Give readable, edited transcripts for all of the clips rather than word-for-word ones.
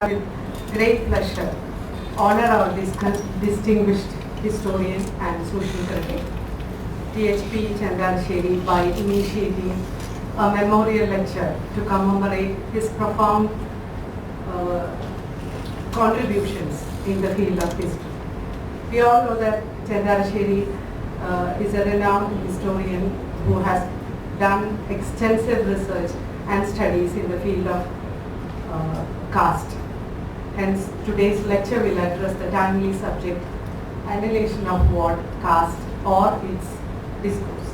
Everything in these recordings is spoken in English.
With great pleasure, honor our distinguished historian and social critic, T.H.P Chentharassery, by initiating a memorial lecture to commemorate his profound contributions in the field of history. We all know that Chentharassery is a renowned historian who has done extensive research and studies in the field of caste. Hence, today's lecture will address the timely subject, annihilation of what, caste, or its discourse.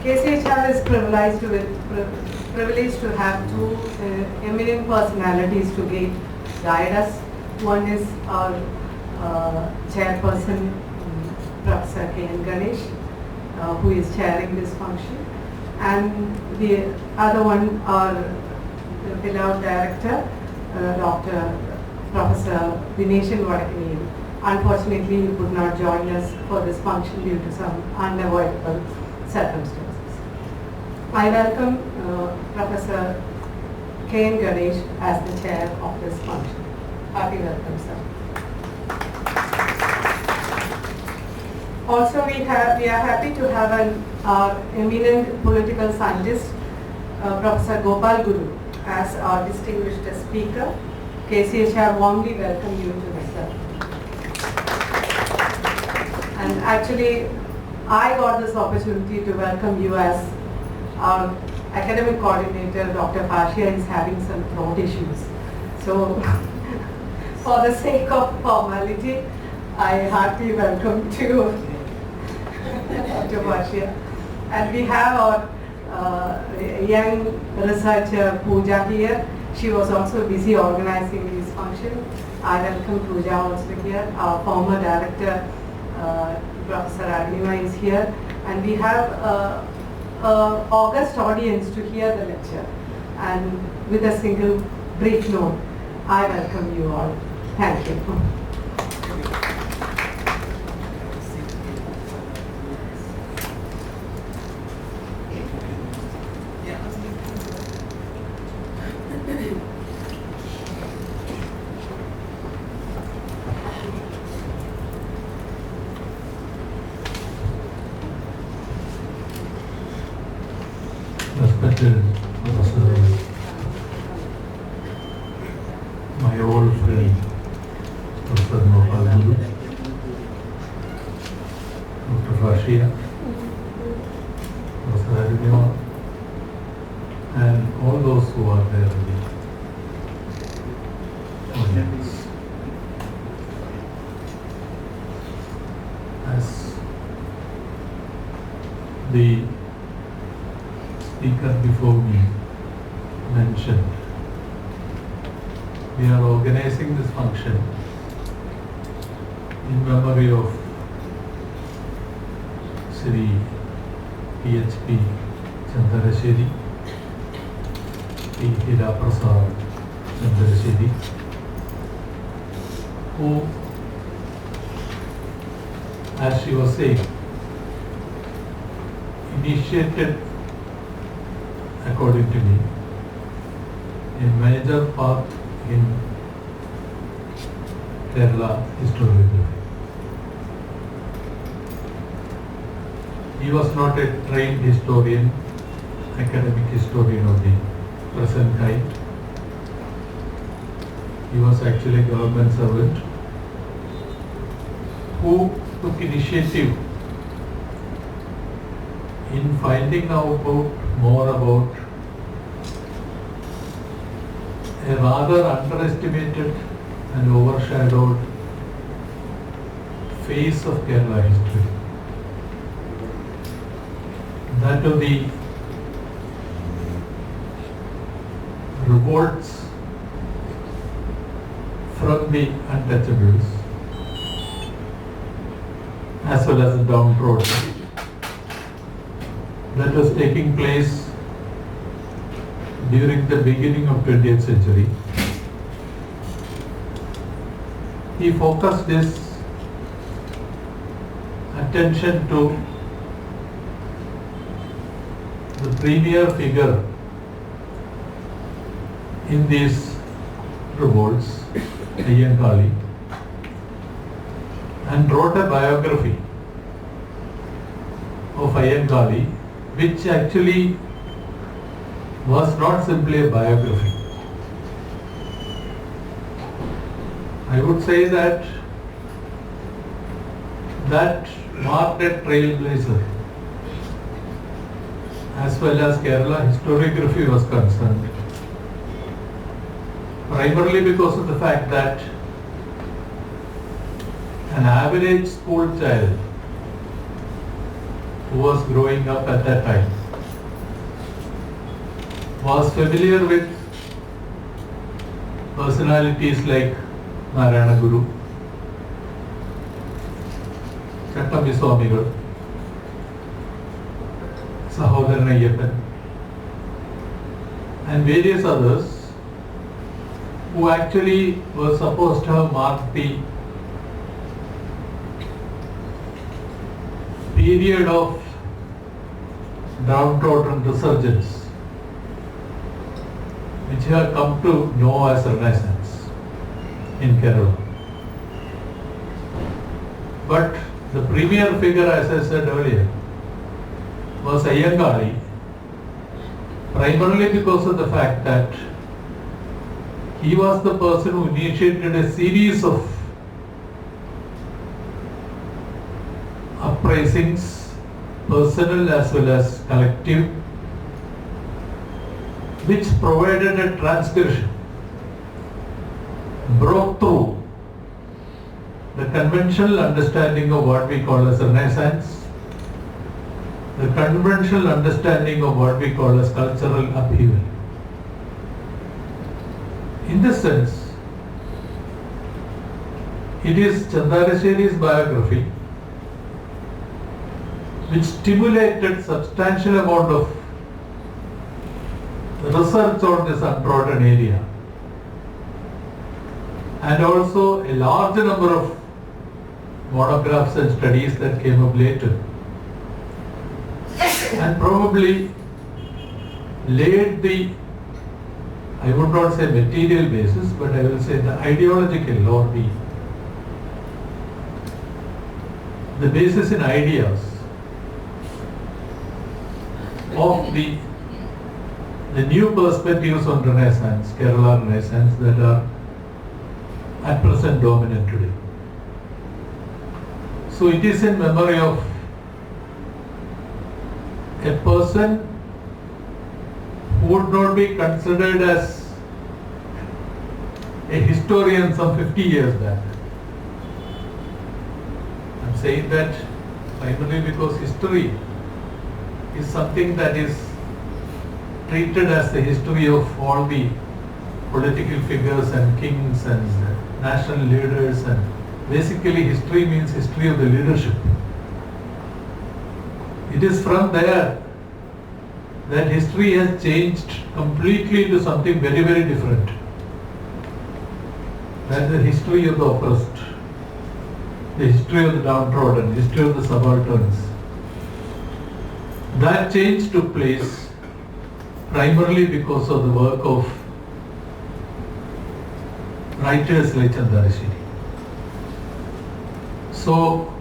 KCHR is privileged to have two eminent personalities to guide us. One is our chairperson, Professor K.N. Ganesh, who is chairing this function, and the other one, our beloved director, Dr. Professor Dineshan Vadakaniyil. Unfortunately, he could not join us for this function due to some unavoidable circumstances. I welcome Professor K.N. Ganesh as the chair of this function. Happy welcome, sir. Also, we are happy to have our eminent political scientist, Professor Gopal Guru, as our distinguished speaker. KCHR warmly welcome you to this, sir. And actually, I got this opportunity to welcome you as our academic coordinator, Dr. Fascia, is having some throat issues. So, for the sake of formality, I heartily welcome to Dr. Fascia. And we have our young researcher Pooja here. She was also busy organizing this function. I welcome Pooja also here. Our former director, Professor Agnima, is here. And we have an august audience to hear the lecture. And with a single brief note, I welcome you all. Thank you. Respected Professor, my old friend, Professor Gopal Guru, Dr. Fascia, Professor Agnima, and all those who are there in the audience. As the speaker before me mentioned, we are organizing this function in memory of Sri T.H.P Chentharassery, T.H.P Chentharassery, who, as she was saying, initiated, according to me, a major part in Kerala historiography. He was not a trained historian, academic historian of the present kind. He was actually a government servant who took initiative in finding out more about a rather underestimated and overshadowed phase of Kerala history. That of the revolts from the untouchables as well as the downtrodden that was taking place during the beginning of 20th century. He focused his attention to the premier figure in these revolts, Ayyankali, and wrote a biography of Ayyankali, which actually was not simply a biography. I would say that marked a trailblazer as well as Kerala historiography was concerned, primarily because of the fact that an average school child who was growing up at that time was familiar with personalities like Narayana Guru, Chattami Swamigal, Sahodaran Ayyappan, and various others who actually were supposed to have marked the period of downtrodden resurgence, which you have come to know as Renaissance in Kerala. But the premier figure, as I said earlier, was Ayyankali, primarily because of the fact that he was the person who initiated a series of uprisings, personal as well as collective, which provided a transgression, broke through the conventional understanding of what we call as Renaissance, the conventional understanding of what we call as cultural upheaval. In this sense, it is Chentharassery's biography which stimulated substantial amount of research on this untrodden area, and also a large number of monographs and studies that came up later, and probably laid the, I would not say material basis, but I will say the ideological or the basis in ideas of the new perspectives on Renaissance, Kerala Renaissance, that are at present dominant today. So it is in memory of a person who would not be considered as a historian some 50 years back. I'm saying that primarily because history is something that is treated as the history of all the political figures and kings and national leaders, and basically history means history of the leadership. It is from there that history has changed completely into something very, very different. That is the history of the oppressed, the history of the downtrodden, the history of the subalterns. That change took place primarily because of the work of writers like Chentharassery. So,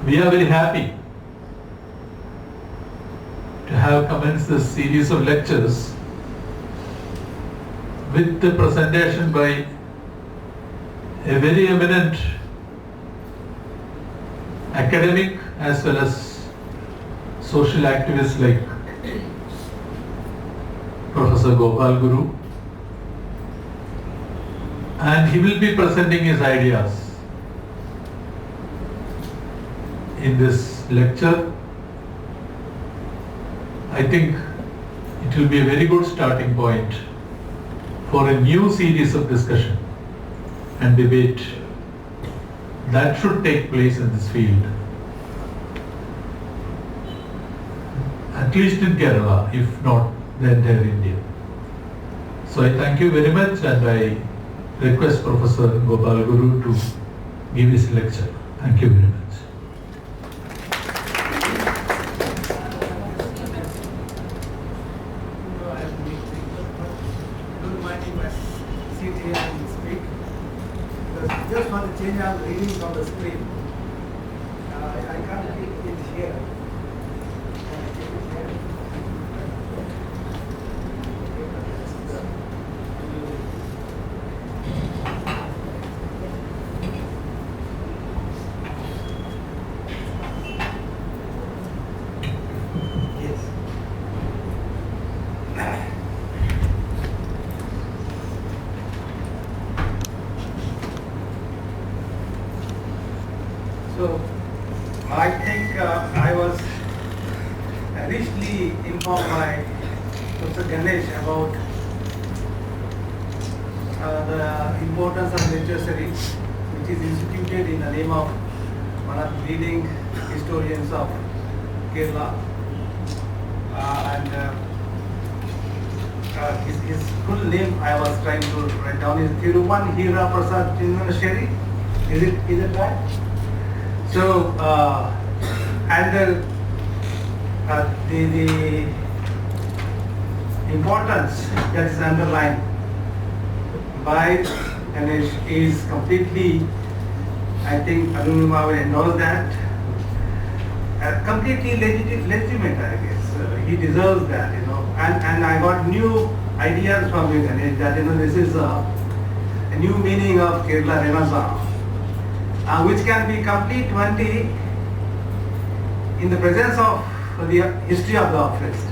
we are very happy to have commenced this series of lectures with the presentation by a very eminent academic as well as social activist like Professor Gopal Guru, and he will be presenting his ideas in this lecture. I think it will be a very good starting point for a new series of discussion and debate that should take place in this field, at least in Kerala, if not the entire India. So I thank you very much, and I request Professor Gopal Guru to give his lecture. Thank you very much. mind if I sit here and speak? Because just for the change, I'm reading from the screen. I can't keep it here. Can I keep it here? Yes. So, I think I was initially informed by Professor Ganesh about the importance of literacy, which is instituted in the name of one of the leading historians of Kerala. His full name I was trying to write down is Thiruvan Hira Prasad Chentharassery. Is it right? So, and the importance that is underlined by Ganesh is completely, I think Arunima will endorse that, completely legitimate, I guess. He deserves that, and I got new ideas from you, Ganesh, that, this is a new meaning of Kerala Renaissance. Which can be complete only in the presence of the history of the oppressed.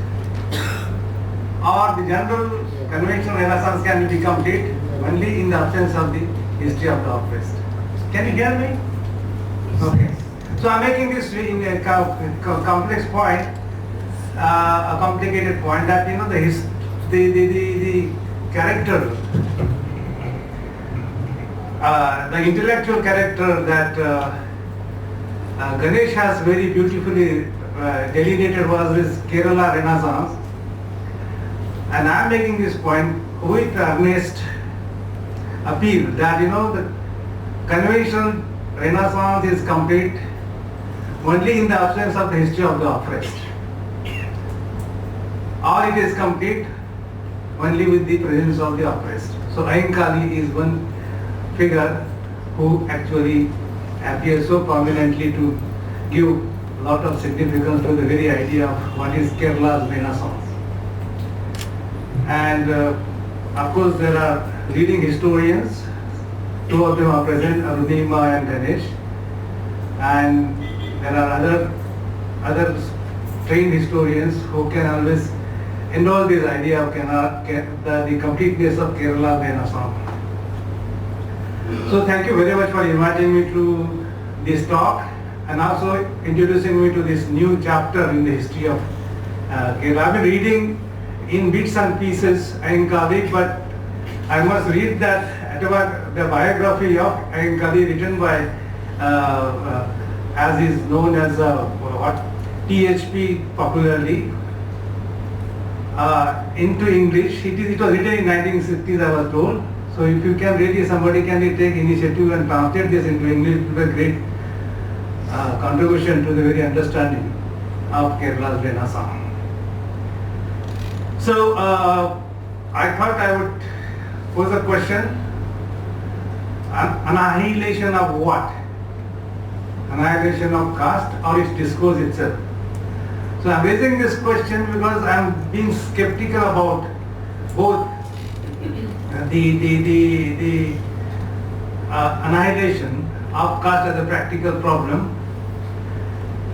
Or the general conventional Renaissance can be complete only in the absence of the history of the oppressed. Can you hear me? Okay. So I'm making this in a complex point, a complicated point that the character. The intellectual character that Ganesh has very beautifully delineated was this Kerala Renaissance, and I am making this point with earnest appeal that the conventional Renaissance is complete only in the absence of the history of the oppressed, or it is complete only with the presence of the oppressed. So Ayinkali is one figure who actually appears so prominently to give a lot of significance to the very idea of what is Kerala's Renaissance. And of course there are leading historians, two of them are present, Arunima and Ganesh, and there are other trained historians who can always endorse this idea of the completeness of Kerala's Renaissance. So thank you very much for inviting me to this talk and also introducing me to this new chapter in the history of Kerala. I've been reading in bits and pieces Ayinkali, but I must read the biography of Ayinkali written by, as is known as T.H.P popularly, into English. It was written in 1960s, I was told. So if you can really, somebody can take initiative and translate this into English, it will be a great contribution to the very understanding of Kerala's Renaissance. So I thought I would pose a question: annihilation of what? Annihilation of caste or its discourse itself? So I'm raising this question because I'm being skeptical about both the annihilation of caste as a practical problem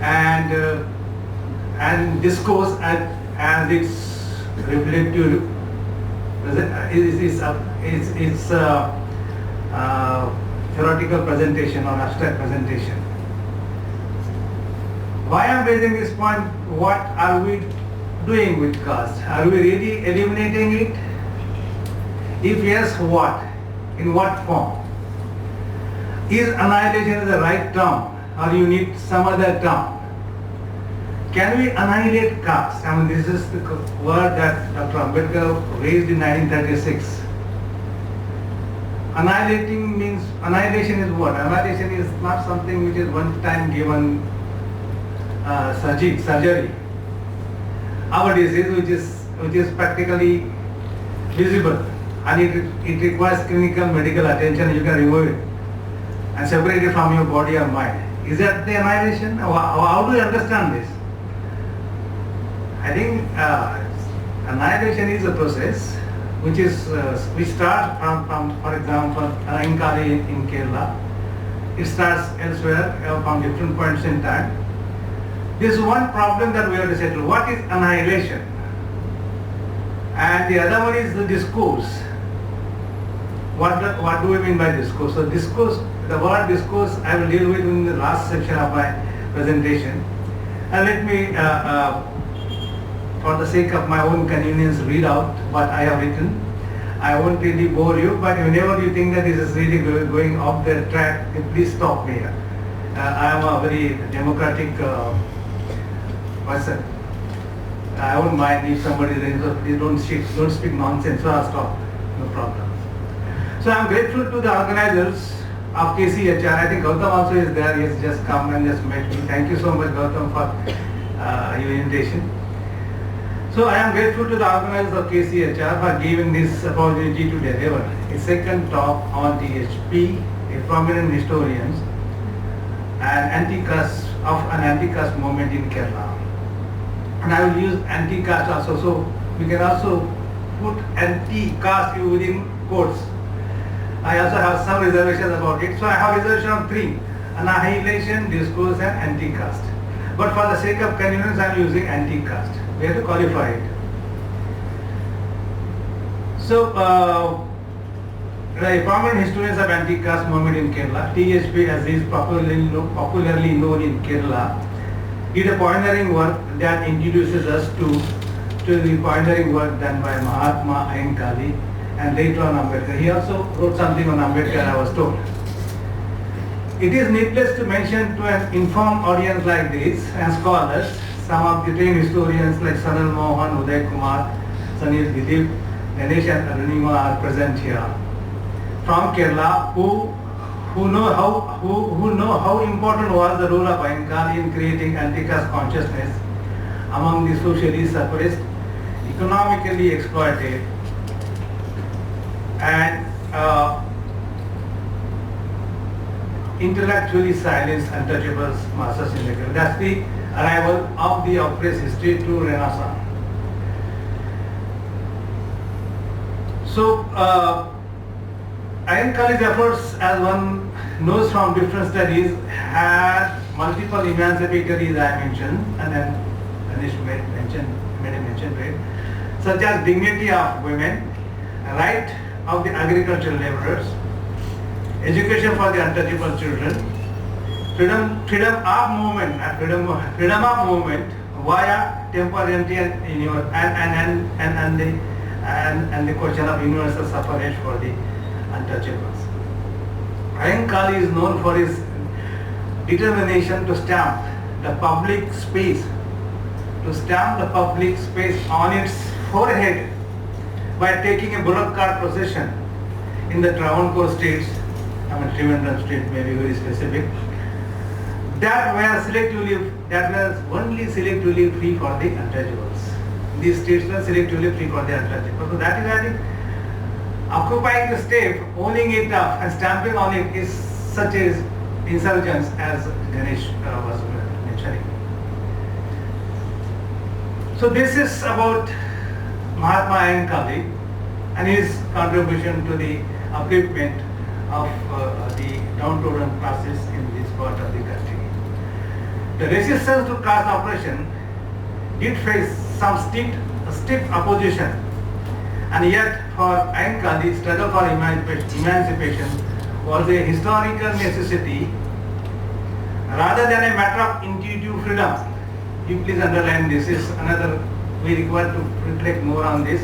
and discourse as its reflective, its theoretical presentation or abstract presentation. Why I am raising this point? What are we doing with caste? Are we really eliminating it? If yes, what? In what form? Is annihilation the right term, or you need some other term? Can we annihilate caste? I mean, this is the word that Dr. Ambedkar raised in 1936. Annihilating means, annihilation is what? Annihilation is not something which is one time given surgery. Our disease which is practically visible. and it requires clinical medical attention. You can remove it and separate it from your body or mind. Is that the annihilation? How do you understand this? I think annihilation is a process which starts from for example, Annihilation in Kerala. It starts elsewhere from different points in time. This is one problem that we have to settle. What is annihilation? And the other one is the discourse. What do we mean by discourse? So discourse, the word discourse I will deal with in the last section of my presentation. And let me, for the sake of my own convenience, read out what I have written. I won't really bore you, but whenever you think that this is really going off the track, please stop me. I am a very democratic person. I won't mind if somebody says, please don't speak nonsense, so I'll stop, no problem. So I'm grateful to the organizers of KCHR. I think Gautam also is there. He has just come and just met me. Thank you so much, Gautam, for your invitation. So I am grateful to the organizers of KCHR for giving this opportunity to deliver a second talk on THP, a prominent historian and an anti-caste movement in Kerala. And I will use anti-caste also, so we can also put anti-caste within quotes. I also have some reservations about it. So I have reservation of 3: annihilation, discourse and anti-caste. But for the sake of convenience, I am using anti-caste. We have to qualify it. So, the prominent historians of anti-caste movement in Kerala, T.H.P, as is popularly known in Kerala, did a pioneering work that introduces us to the pioneering work done by Mahatma Ayinkali and later on Ambedkar. He also wrote something on Ambedkar, I was told. It is needless to mention to an informed audience like this and scholars, some of the trained historians like Sanal Mohan, Uday Kumar, Sanil Dilip, Ganesh and Arunima are present here from Kerala who know how important was the role of Ayinkali in creating anti-caste consciousness among the socially suppressed, economically exploited and intellectually silenced untouchables masses in the country. That's the arrival of the oppressed history to Renaissance. So, Ayinkali's efforts, as one knows from different studies, had multiple emancipatories I mentioned, and then Anish made a mention to it, such as dignity of women, right of the agricultural laborers, education for the untouchable children, freedom of movement via temporality and the question of universal suffrage for the untouchables. Ayinkali is known for his determination to stamp the public space on its forehead by taking a bullock cart procession in the Travancore states, Trivandrum state may be very specific, that were only selectively free for the untouchables. These states were selectively free for the untouchables. So that is, I think, occupying the state, owning it up and stamping on it is such as insurgence as Ganesh was mentioning. So this is about Mahatma Ayinkali and his contribution to the upliftment of the downtrodden classes in this part of the country. The resistance to caste oppression did face some stiff opposition, and yet for Ayinkali, struggle for emancipation was a historical necessity rather than a matter of intuitive freedom. You please underline this is another, we require to reflect more on this.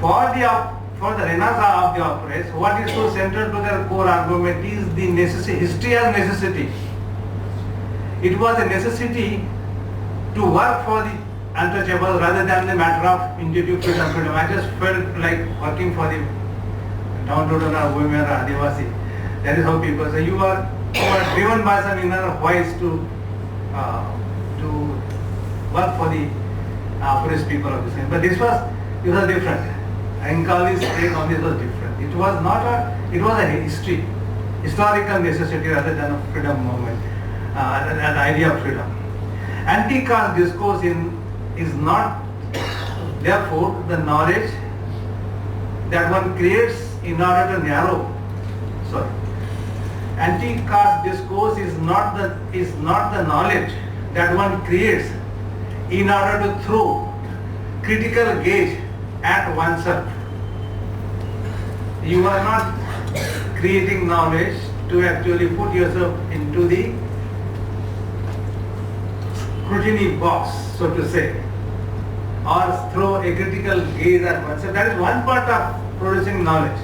For the Renaissance of the oppressed, what is so central to their core argument is the history as necessity. It was a necessity to work for the untouchables rather than the matter of intuitive freedom. I just felt like working for the downtrodden or women or Adivasi. That is how people say you are driven by some inner voice to work for the oppressed people of the same. But this was different. Ankali's take on this was different. It was a historical necessity rather than a freedom movement, an idea of freedom. Anti-caste discourse is not, therefore, the knowledge that one creates in order to narrow. Sorry. Anti-caste discourse is not the knowledge that one creates in order to throw critical gaze at oneself. You are not creating knowledge to actually put yourself into the scrutiny box, so to say, or throw a critical gaze at oneself. That is one part of producing knowledge.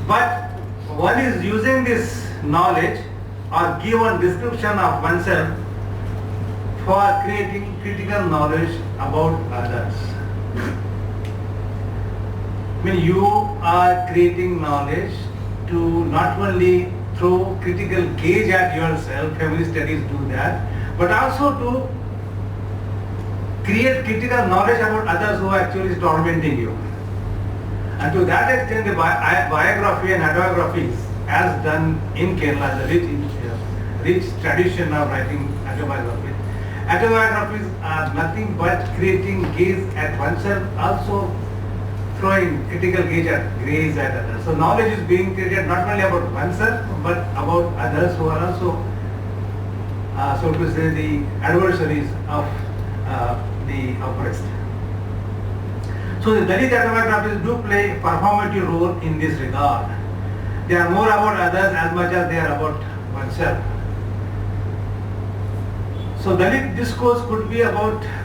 But one is using this knowledge or give one description of oneself for creating critical knowledge about others. I mean, you are creating knowledge to not only throw critical gaze at yourself, family studies do that, but also to create critical knowledge about others who are actually tormenting you. And to that extent, the biography and autobiographies, as done in Kerala, the rich tradition of writing autobiographies. Autobiographies are nothing but creating gaze at oneself, also throwing critical gaze at others. So knowledge is being created not only about oneself, but about others who are also, so to say, the adversaries of the oppressed. So the Dalit autobiographies do play a performative role in this regard. They are more about others as much as they are about oneself. So Dalit discourse could be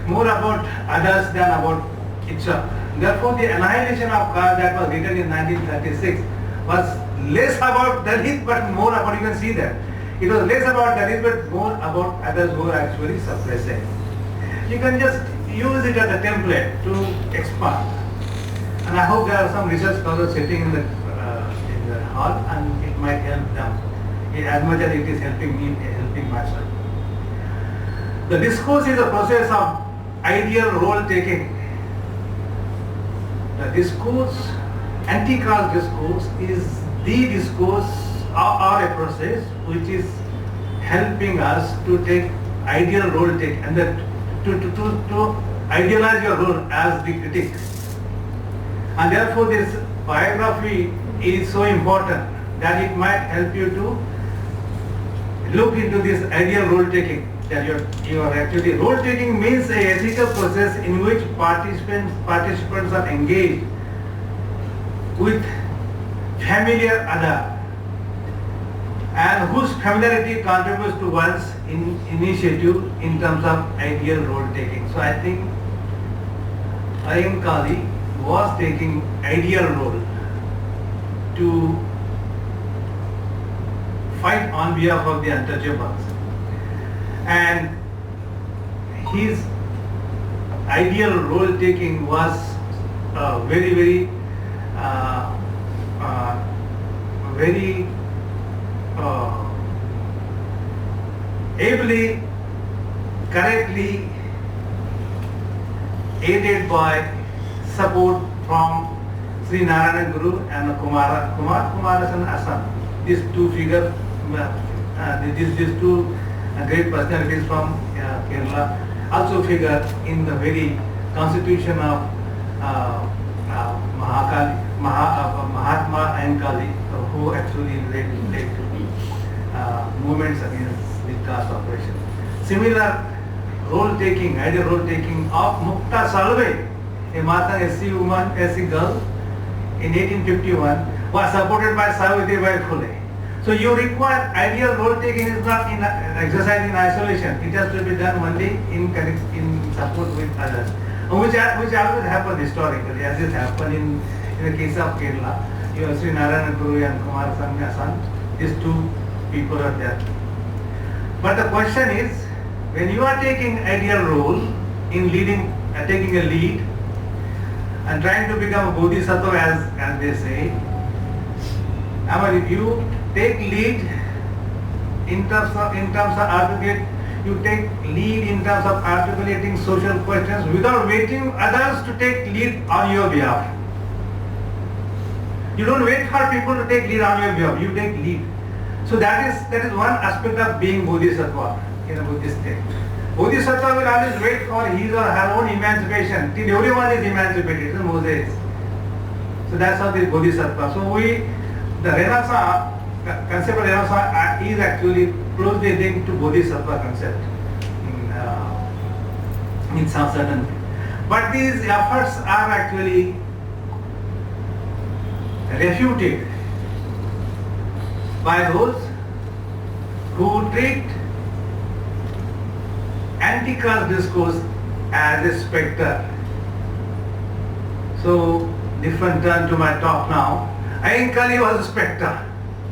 more about others than about itself. Therefore, the Annihilation of Caste that was written in 1936 was less about Dalit but more about, you can see that. It was less about Dalit but more about others who are actually suppressing. You can just use it as a template to expand. And I hope there are some research scholars sitting in the hall, and it might help them as much as it is helping me, helping myself. The discourse is a process of ideal role taking. The discourse, anti-caste discourse, is the discourse or a process which is helping us to take ideal role take and to idealize your role as the critic. And therefore this biography is so important that it might help you to look into this ideal role taking. That you are actually, role taking means a ethical process in which participants are engaged with familiar other and whose familiarity contributes to one's initiative in terms of ideal role taking. So I think Ankali was taking ideal role to fight on behalf of the untouchables, and his ideal role taking was very ably, correctly aided by support from Sri Narayana Guru and Kumarasan Asan. These two figures, these two great personalities from Kerala also figure in the very constitution of Mahatma Ankali, who actually led to movements against the caste oppression. Similar role taking, ideal role taking of Mukta Salve, a Mata SC woman, SC girl, in 1851 was supported by Savitribai Phule. So you require ideal role taking is not in exercise in isolation. It has to be done only in support with others, which always happens historically, as it happened in the case of Kerala. You have Sri Narayana Guru and Kumarasan Asan. These two people are there. But the question is, when you are taking ideal role in leading, taking a lead, and trying to become a bodhisattva, as they say, I mean, if you take lead in terms of advocate, you take lead in terms of articulating social questions without waiting others to take lead on your behalf. You don't wait for people to take lead on your behalf, you take lead. So that is one aspect of being Bodhisattva in a Buddhist state. Bodhisattva will always wait for his or her own emancipation till everyone is emancipated, so Moses. So that's how the Bodhisattva. So the Renaissance, concept of Renaissance is actually closely linked to Bodhisattva concept in some certain way. But these efforts are actually refuted by those who treat anti-caste discourse as a spectre. So, different turn to my talk now. Ayankali was a spectre,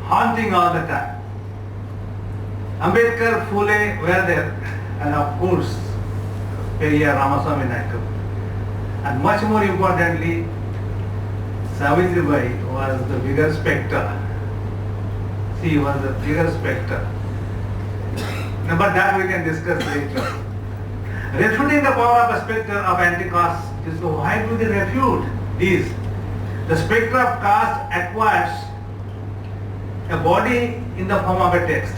haunting all the time. Ambedkar, Phule were there, and of course, Periyar Ramaswamy Naidu. And much more importantly, Savitribai was the bigger spectre. She was the bigger spectre. But that we can discuss later. Refuting the power of a spectre of anti-caste. So why do they refute these? The spectre of caste acquires a body in the form of a text.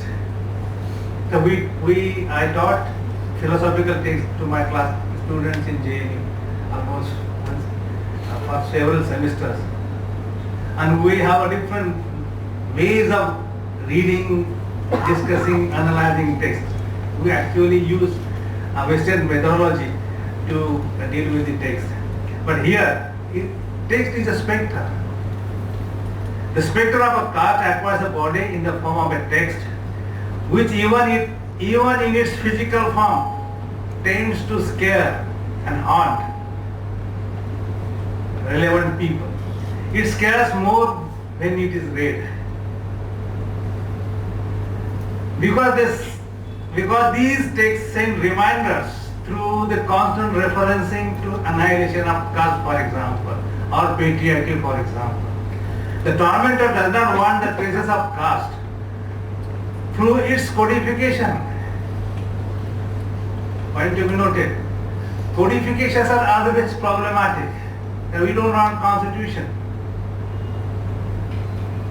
So I taught philosophical text to my class students in JNU almost for several semesters. And we have a different ways of reading, discussing, analyzing text. We actually use a Western methodology to deal with the text. But here, text is a spectre. The spectre of a caste acquires a body in the form of a text, which even in its physical form tends to scare and haunt relevant people. It scares more when it is read. Because these texts send reminders through the constant referencing to annihilation of caste, for example, or patriarchy, for example. The tormentor does not want the traces of caste through its codification. Point to be noted. Codifications are always problematic. We don't want constitution.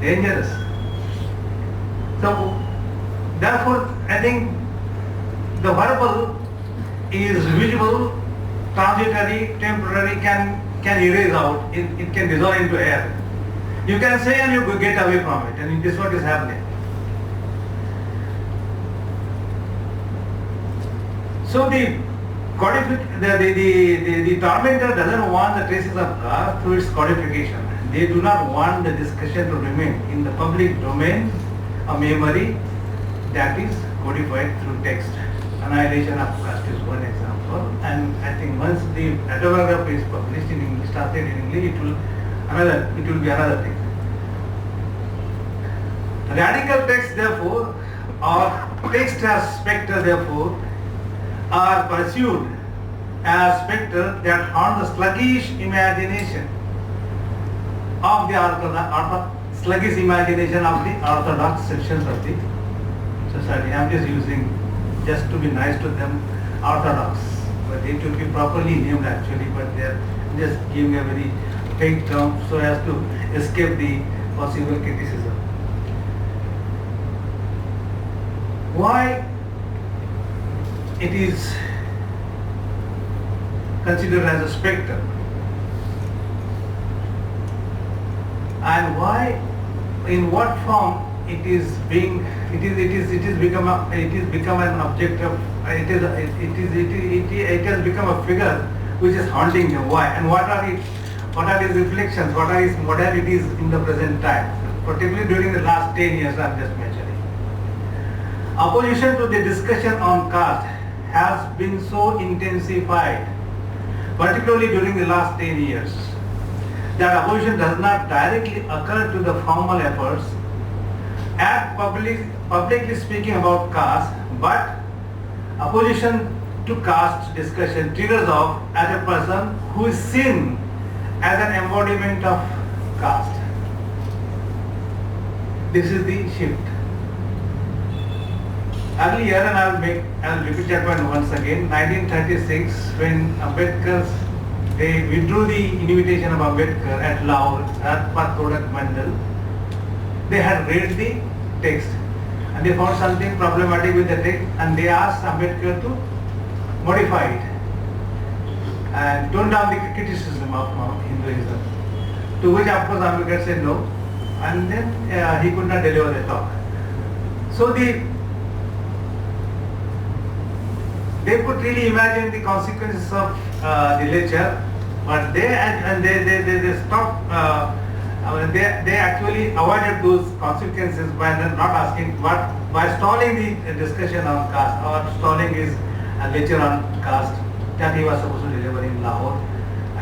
Dangerous. So, therefore, I think the verbal is visible, transitory, temporary, can erase out. It can dissolve into air. You can say and you get away from it, and this is what is happening. So the tormentor doesn't want the traces of caste through its codification. They do not want the discussion to remain in the public domain of memory that is codified through text. Annihilation of caste is one example, and I think once the autobiography is published in English, translated in English, it will be another thing. Radical texts, therefore, or text as spectre, therefore, are pursued as spectre that haunt the sluggish imagination of the orthodox sections of the society. I am just using, just to be nice to them, orthodox, but it should be properly named actually, but they are just giving a very vague term so as to escape the possible criticism. Why it is considered as a spectre, and why, in what form it is become an object of, it has become a figure which is haunting him. Why, and what are his reflections, what are his modalities in the present time, particularly during the last 10 years I am just mentioning. Opposition to the discussion on caste has been so intensified, particularly during the last 10 years, that opposition does not directly occur to the formal efforts at publicly speaking about caste, but opposition to caste discussion triggers off at a person who is seen as an embodiment of caste. This is the shift. Earlier, and I'll repeat that one once again, 1936, when they withdrew the invitation of Ambedkar at Lahore, Jat-Pat Todak Mandal, they had read the text and they found something problematic with the text and they asked Ambedkar to modify it and tone down the criticism of Hinduism. To which of course Ambedkar said no, and then he could not deliver the talk. So they could really imagine the consequences of the lecture, but they stopped. They actually avoided those consequences by not asking, by stalling the discussion on caste or stalling his lecture on caste that he was supposed to deliver in Lahore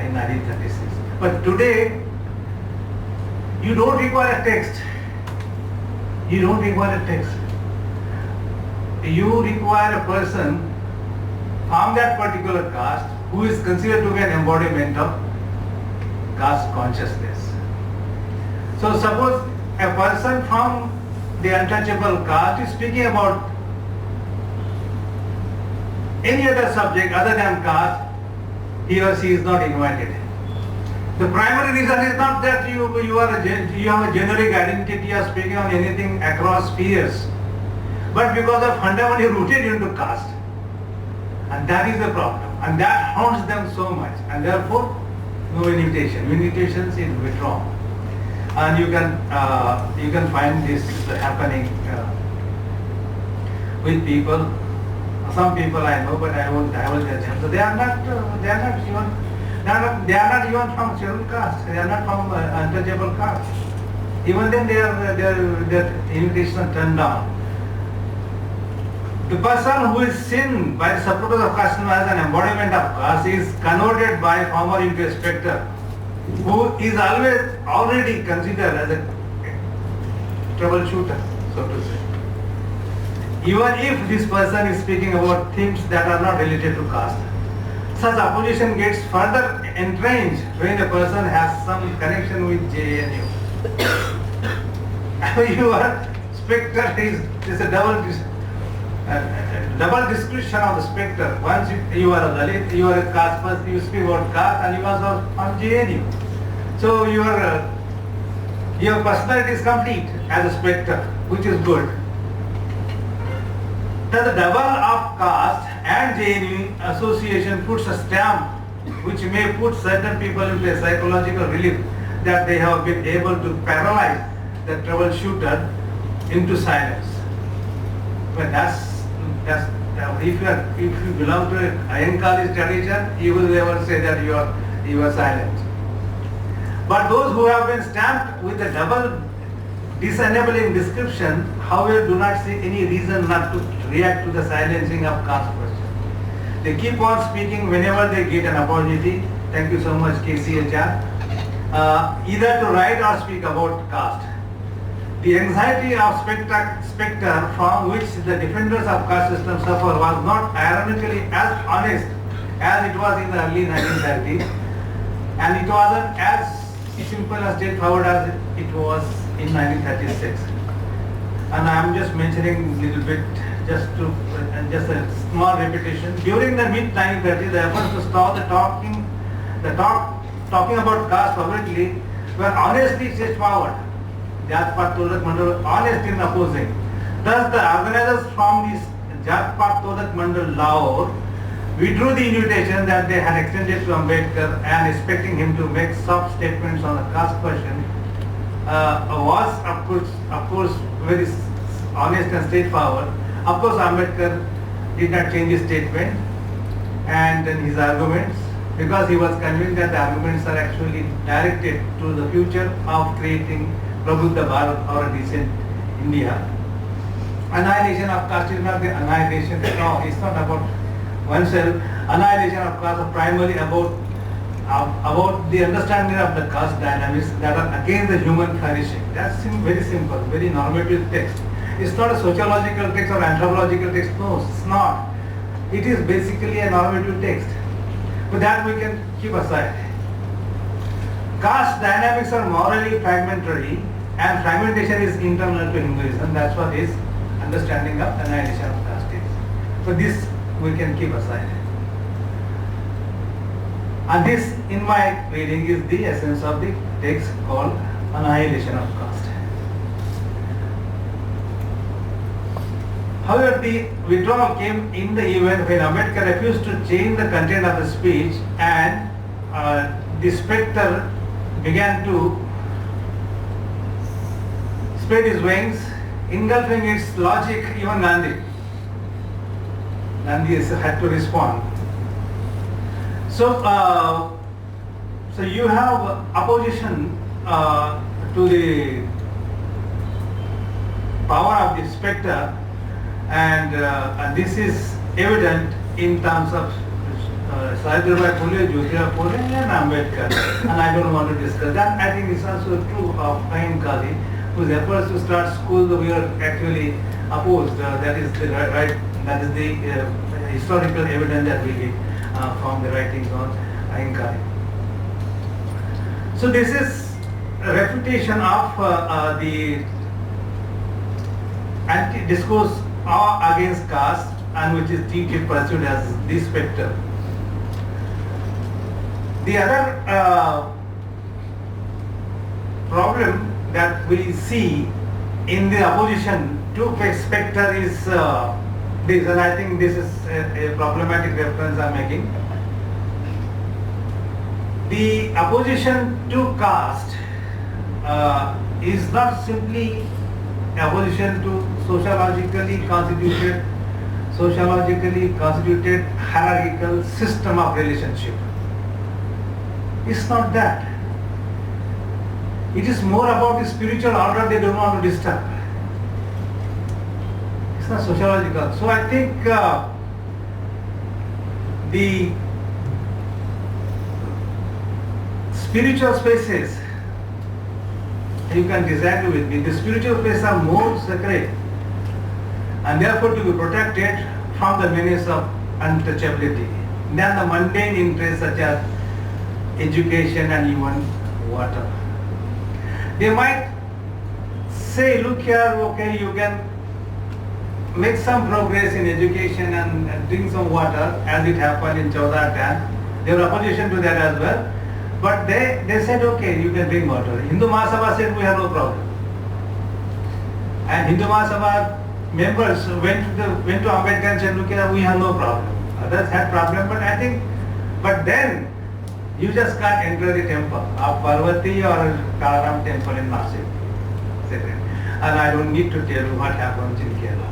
in 1936. But today, you don't require a text. You don't require a text. You require a person from that particular caste who is considered to be an embodiment of caste consciousness. So suppose a person from the untouchable caste is speaking about any other subject other than caste, he or she is not invited. The primary reason is not that you have a generic identity or speaking on anything across spheres, but because of fundamentally rooted into caste. And that is the problem. And that haunts them so much. And therefore, no invitation. Invitations is withdrawn. And you can find this happening with people. Some people I know, but I won't judge them. So they are not even from scheduled caste. They are not from untouchable caste. Even then, their invitations are turned down. The person who is seen by the supporters of caste as an embodiment of caste is converted by former into a spectre, who is already considered as a troubleshooter, so to say. Even if this person is speaking about things that are not related to caste, such opposition gets further entrenched when a person has some connection with JNU. Your spectre is a double description of the spectre. Once you are a Dalit, you are a caste person, you speak about caste, and you are from JNU. So your personality is complete as a spectre, which is good. Thus the double of caste and JNU association puts a stamp which may put certain people into a psychological relief that they have been able to paralyze the troubleshooter into silence. But if you belong to a Iyengarist tradition, you will never say that you are silent. But those who have been stamped with a double disenabling description, however, do not see any reason not to react to the silencing of caste question. They keep on speaking whenever they get an opportunity. Thank you so much, KCHR. Either to write or speak about caste. The anxiety of spectre from which the defenders of caste system suffer was not ironically as honest as it was in the early 1930s, and it wasn't as simple and straightforward as it was in 1936. And I am just mentioning a little bit, just a small repetition. During the mid-1930s, the efforts to stop talking about caste publicly were honestly straightforward. Jat-Pat Todak Mandal honest in opposing. Thus, the organizers from this Jat-Pat Todak Mandal Lahore withdrew the invitation that they had extended to Ambedkar, and expecting him to make soft statements on the caste question was of course very honest and straightforward. Of course, Ambedkar did not change his statement and his arguments, because he was convinced that the arguments are actually directed to the future of creating Prabuddha Bharat or a decent India. Annihilation of caste is not the annihilation at all. It's not about oneself. Annihilation of caste is primarily about the understanding of the caste dynamics that are against the human flourishing. That's very simple, very normative text. It's not a sociological text or anthropological text. No, it's not. It is basically a normative text. But that we can keep aside. Caste dynamics are morally fragmentary, and fragmentation is internal to Hinduism. That's what is understanding of annihilation of caste. So this we can keep aside. And this, in my reading, is the essence of the text called Annihilation of Caste. However, the withdrawal came in the event when Ambedkar refused to change the content of the speech, and the spectre began to spread his wings, engulfing its logic. Even Nandi had to respond. So, so you have opposition to the power of the spectre, and this is evident in terms of Savitribai Phule, Jyotirao Phule, and Ambedkar. And I don't want to discuss that. I think it's also true of Fahim Kazi, whose efforts to start school we are actually opposed. That is the right. That is the historical evidence that we get from the writings on Fahim Kazi. So this is a refutation of the anti-discourse against caste, and which is T.H.P pursued as the spectre. The other problem that we see in the opposition to spectre is this, and I think this is a problematic reference I am making. The opposition to caste is not simply opposition to sociologically constituted hierarchical system of relationship. It's not that. It is more about the spiritual order they don't want to disturb. It's not sociological. So I think the spiritual spaces, you can disagree with me, the spiritual spaces are more sacred and therefore to be protected from the menace of untouchability than the mundane interests such as education and even water. They might say, look here, okay, you can make some progress in education and drink some water, as it happened in Chaudhar. There were opposition to that as well. But they said, okay, you can drink water. Hindu Mahasabha said, we have no problem. And Hindu Mahasabha members went to Ambedkar and said, look here, we have no problem. Others had problem, but then you just can't enter the temple of Parvati or Kalaram temple in Nashik. And I don't need to tell you what happens in Kerala.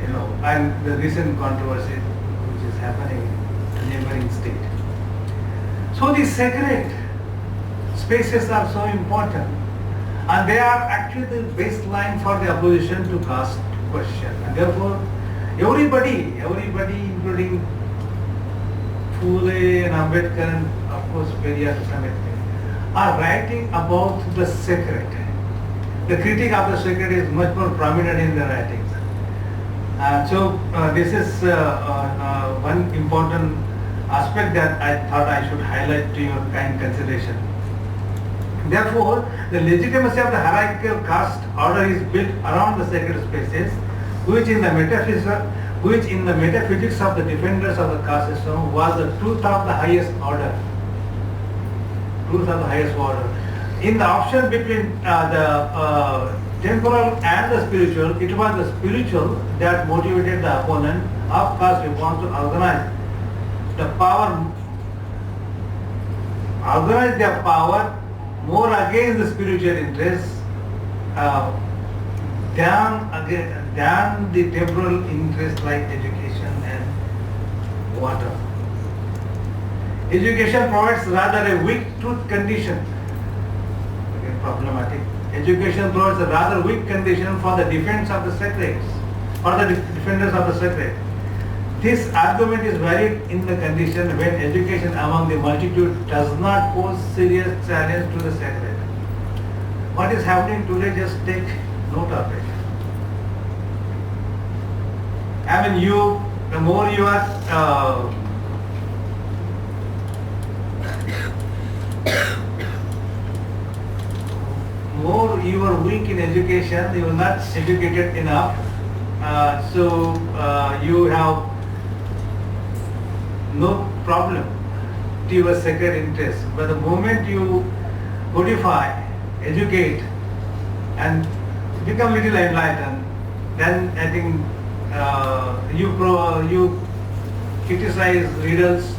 You know, and the recent controversy which is happening in neighboring state. So these sacred spaces are so important, and they are actually the baseline for the opposition to caste question. And therefore, everybody including Phule and Ambedkar and of course Periyar to some extent, are writing about the sacred. The critique of the sacred is much more prominent in their writings. So this is one important aspect that I thought I should highlight to your kind consideration. Therefore, the legitimacy of the hierarchical caste order is built around the sacred spaces, which in the metaphysics of the defenders of the caste system was the truth of the highest order. In the option between the temporal and the spiritual, it was the spiritual that motivated the opponent of caste reform to organize their power more against the spiritual interests than the temporal interests like education and water. Education provides rather a weak truth condition. Again, problematic. Education provides a rather weak condition for the defense of the sacred, for the defenders of the sacred. This argument is valid in the condition when education among the multitude does not pose serious challenge to the sacred. What is happening today, just take note of it. I mean, the more you are weak in education, you are not educated enough, You have no problem to your sacred interest. But the moment you codify, educate, and become little enlightened, then I think you criticize readers,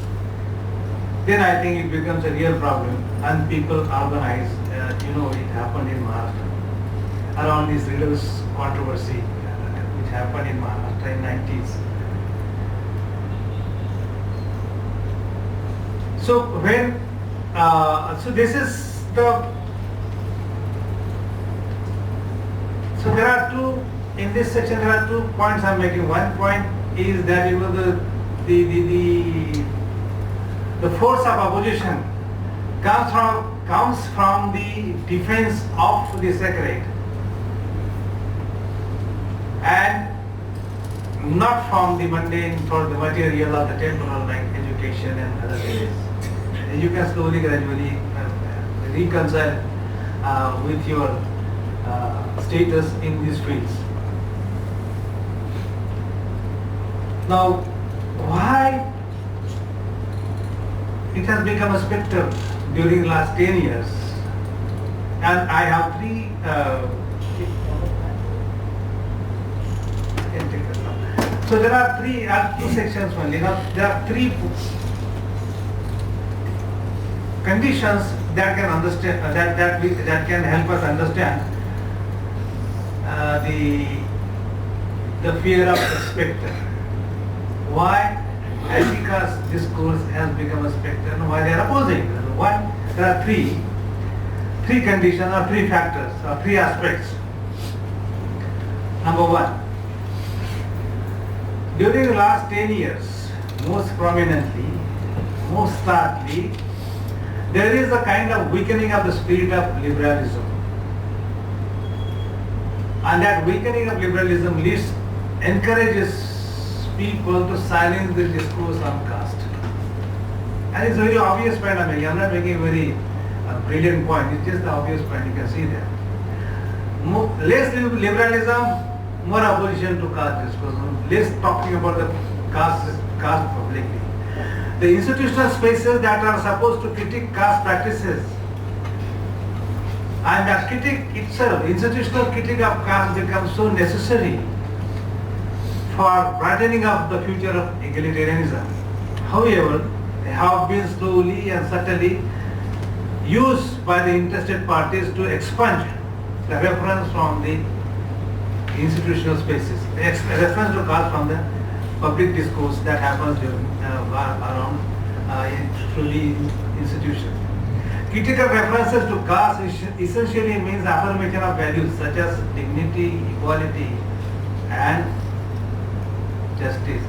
then I think it becomes a real problem, and people organize. It happened in Maharashtra around this readers controversy, which happened in Maharashtra in 90s. So when this is the there are two in this section. There are 2 points I'm making. One point is that the force of opposition comes from the defense of the sacred and not from the mundane or the material or the temporal like education and other things. You can slowly, gradually reconcile with your status in these fields. Now, why it has become a spectre during the last 10 years? And I have three. So there are two sections only. Now there are 3 conditions that can understand that can help us understand the fear of the spectre. Why Caste discourse has become a spectre and why they are opposing. One, there are three conditions or 3 factors or 3 aspects. Number 1, during the last 10 years, most prominently, most starkly, there is a kind of weakening of the spirit of liberalism. And that weakening of liberalism encourages people to silence the discourse on caste. And it's a very obvious point I'm making. I'm not making a very brilliant point. It's just the obvious point. You can see that. Less liberalism, more opposition to caste discourse. Less talking about the caste publicly. The institutional spaces that are supposed to critique caste practices, and that critique itself, institutional critique of caste, becomes so necessary for brightening up the future of egalitarianism. However, they have been slowly and subtly used by the interested parties to expunge the reference from the institutional spaces, the reference to caste from the public discourse that happens during, around through the institution. Critical references to caste essentially means affirmation of values such as dignity, equality, and justice.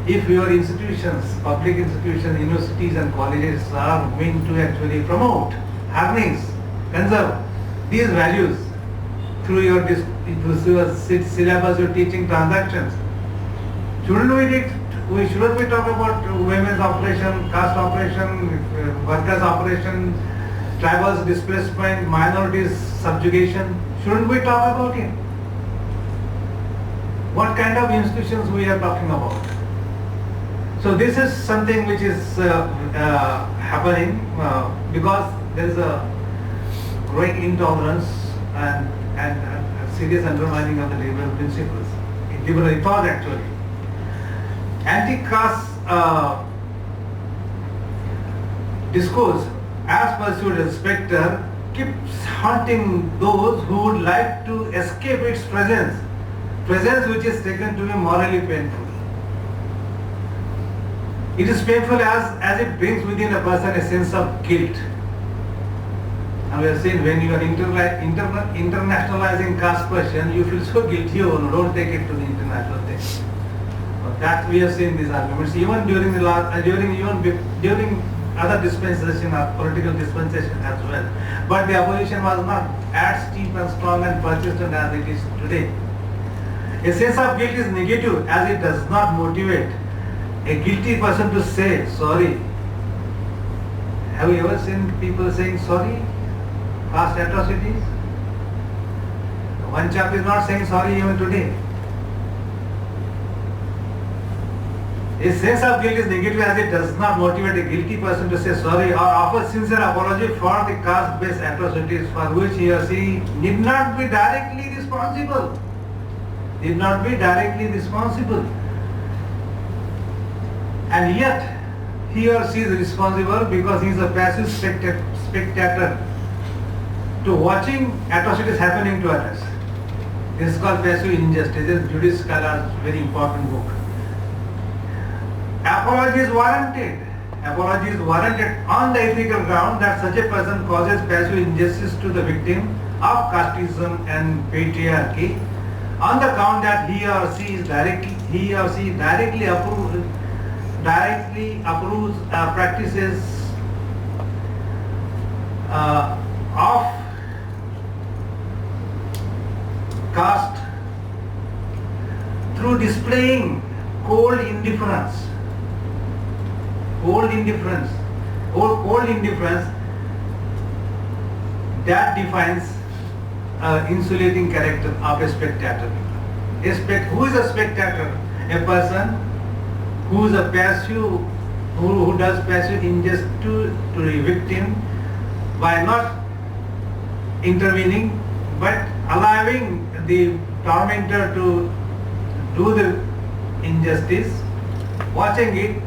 If your institutions, public institutions, universities and colleges are meant to actually promote, harness, conserve these values through your syllabus, your teaching transactions, shouldn't we talk about women's operation, caste operation, workers operation, tribals displacement, minorities subjugation? Shouldn't we talk about it? What kind of institutions we are talking about? So this is something which is happening because there is a growing intolerance and a serious undermining of the liberal principles, liberal thought actually. Anti-caste discourse, as pursued as spectre, keeps haunting those who would like to escape its presence which is taken to be morally painful. It is painful as it brings within a person a sense of guilt. And we have seen when you are internationalizing caste question, you feel so guilty, don't take it to the international thing. That we have seen these arguments even during the last, during other dispensation or political dispensation as well. But the opposition was not as steep and strong and persistent as it is today. A sense of guilt is negative as it does not motivate a guilty person to say sorry. Have you ever seen people saying sorry? Past atrocities? One chap is not saying sorry even today. A sense of guilt is negative as it does not motivate a guilty person to say sorry or offer sincere apology for the caste-based atrocities for which he or she need not be directly responsible. Did not be directly responsible. And yet, he or she is responsible because he is a passive spectator to watching atrocities happening to others. This is called passive injustice. This is Judice Scholars' very important book. Apology is warranted. Apology is warranted on the ethical ground that such a person causes passive injustice to the victim of casteism and patriarchy, on the count that he or she directly approves practices of caste through displaying cold indifference that defines insulating character of a spectator. Who is a spectator? A person who is a passive, who does passive injustice to the victim by not intervening but allowing the tormentor to do the injustice, watching it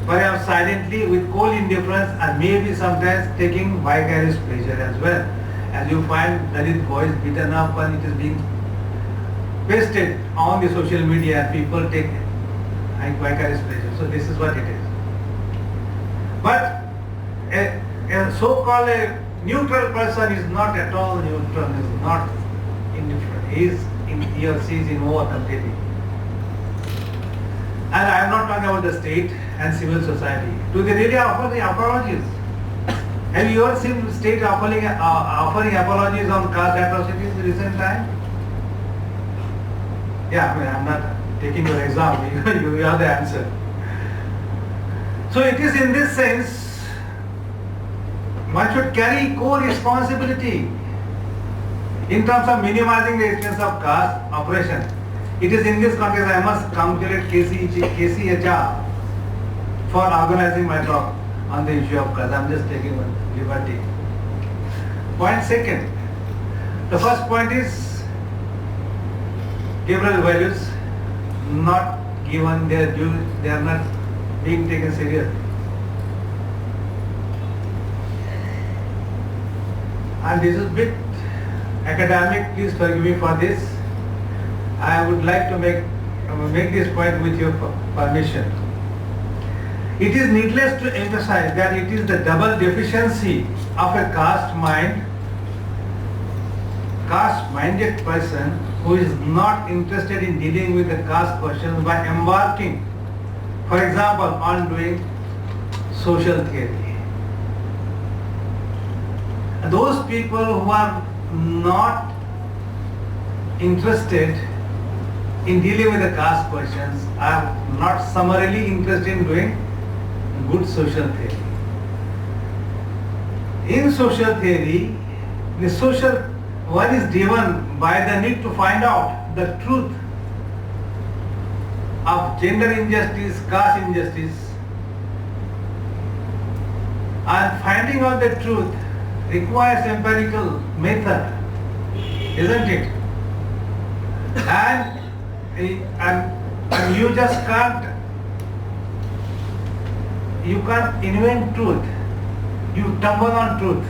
perhaps silently with cold indifference and maybe sometimes taking vicarious pleasure as well. As you find Dalit voice beaten up and it is being pasted on the social media and people take vicarious pleasure. So this is what it is. But a so-called a neutral person is not at all neutral, is not indifferent. He or she is involved completely. And I am not talking about the state and civil society. Do they really offer the apologies? Have you ever seen state offering apologies on caste atrocities in recent time? Yeah, I am not taking your exam. You have the answer. So it is in this sense, one should carry co-responsibility in terms of minimizing the expense of caste oppression. It is in this context I must congratulate KCHR for organizing my talk on the issue of caste. I am just taking one liberty. Point second. The first point is liberal values not given their due, they are not being taken seriously. And this is a bit academic, please forgive me for this. I would like to make this point with your permission. It is needless to emphasize that it is the double deficiency of a caste-minded person who is not interested in dealing with the caste questions by embarking, for example, on doing social theory. And those people who are not interested in dealing with the caste questions are not summarily interested in doing good social theory. In social theory, one is driven by the need to find out the truth of gender injustice, caste injustice, and finding out the truth requires empirical method, isn't it? And you just can't invent truth. You stumble on truth.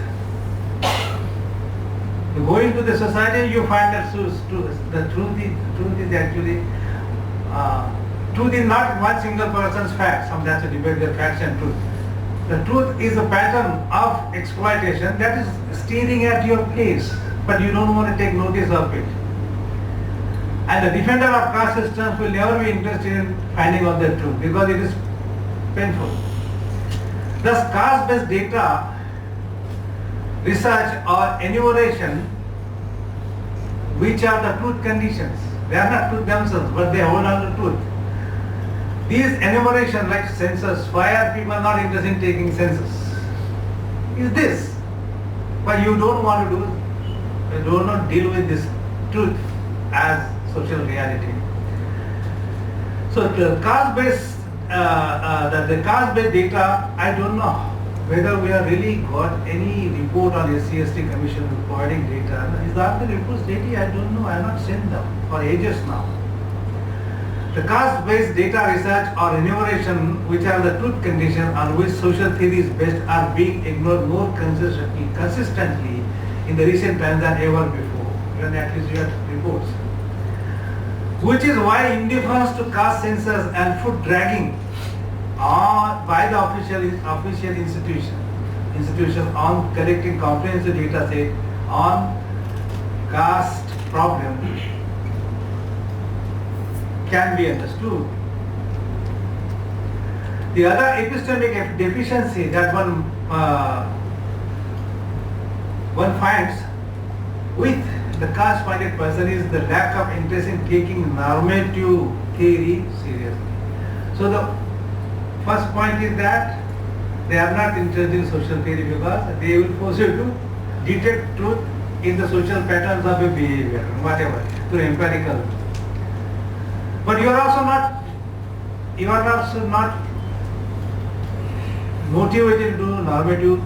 You go into the society, you find that the truth is actually truth is not one single person's fact. Some that's a debate the facts and truth. The truth is a pattern of exploitation that is staring at your place, but you don't want to take notice of it. And the defender of caste systems will never be interested in finding out the truth because it is painful. Thus, caste-based data, research or enumeration, which are the truth conditions. They are not truth themselves, but they hold on to truth. These enumeration like census, why are people not interested in taking census? Is this. But you don't want to do not deal with this truth as social reality. So the caste-based the caste-based data, I don't know whether we have really got any report on SC/ST Commission providing data. Is that the reports daily? I don't know. I have not seen them for ages now. The caste-based data research or enumeration, which are the truth conditions on which social theory is based, are being ignored more consistently in the recent times than ever before. When at least you have reports. Which is why indifference to caste census and foot dragging by the official institution on collecting comprehensive data set on caste problem can be understood. The other epistemic deficiency that one finds with the caste-minded person is the lack of interest in taking normative theory seriously. So the first point is that they are not interested in social theory because they will force you to detect truth in the social patterns of your behavior, whatever, through empirical. But you are also not motivated to do normative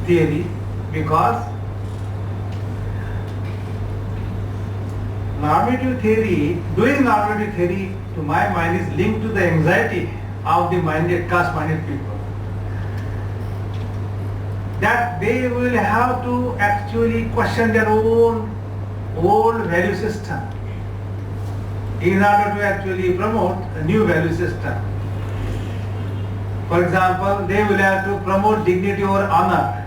theory because doing normative theory to my mind is linked to the anxiety of the caste-minded people. That they will have to actually question their own old value system in order to actually promote a new value system. For example, they will have to promote dignity over honor.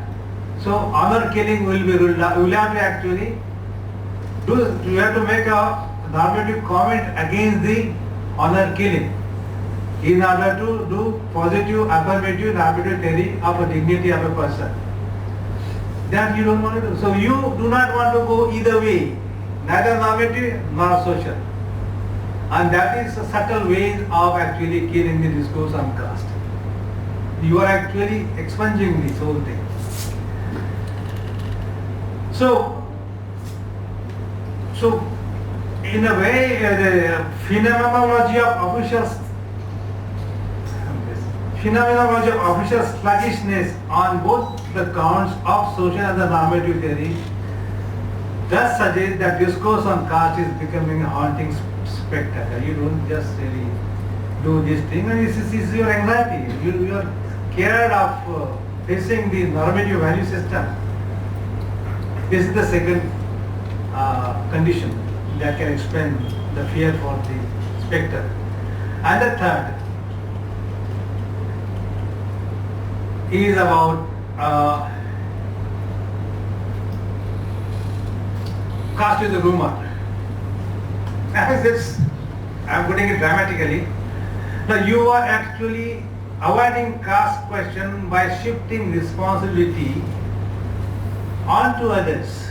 So honor killing will be ruled out. We will have to actually you have to make a normative comment against the honor killing in order to do positive, affirmative, normative theory of a dignity of a person. That you don't want to do. So you do not want to go either way, neither normative nor social. And that is a subtle way of actually killing the discourse on caste. You are actually expunging this whole thing. So in a way, the phenomenology of official sluggishness on both the counts of social and the normative theory does suggest that discourse on caste is becoming a haunting spectacle. You don't just really do this thing, and this is your anxiety. You are scared of facing the normative value system. This is the second condition that can explain the fear for the spectre. And the third is about caste is a rumor. I'm putting it dramatically. Now you are actually avoiding caste question by shifting responsibility onto others.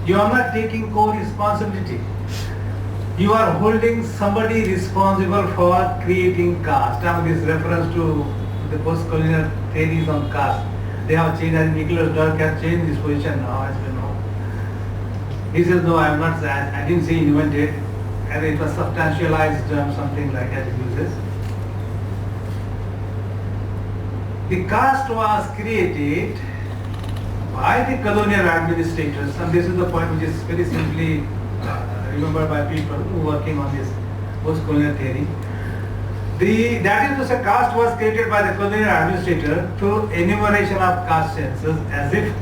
You are not taking co-responsibility. You are holding somebody responsible for creating caste. Now this reference to the post-colonial theories on caste. They have changed, and Nicholas Dirk has changed this position now, as we know. He says, no, I didn't say invented, and it was substantialized, something like that he uses. The caste was created by the colonial administrators, and this is the point which is very simply remembered by people who are working on this post-colonial theory. That is to say, caste was created by the colonial administrator through enumeration of caste census, as if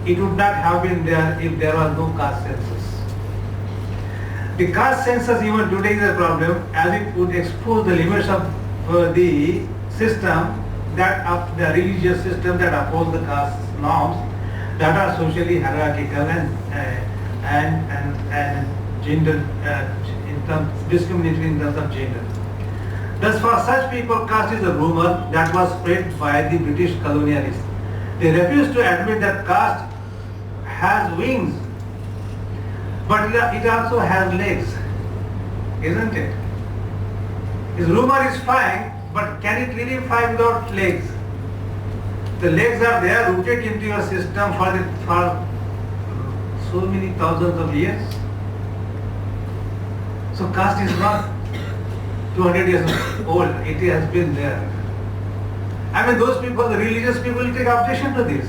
it would not have been there if there was no caste census. The caste census even today is a problem, as it would expose the limits of the system, that of the religious system that upholds the caste norms that are socially hierarchical and gender discriminatory in terms of gender. Thus, for such people, caste is a rumor that was spread by the British colonialists. They refuse to admit that caste has wings, but it also has legs, isn't it? This rumor is fine, but can it really fly without legs? The legs are there, rooted into your system for so many thousands of years. So caste is not 200 years old. It has been there. I mean, those people, the religious people, will take objection to this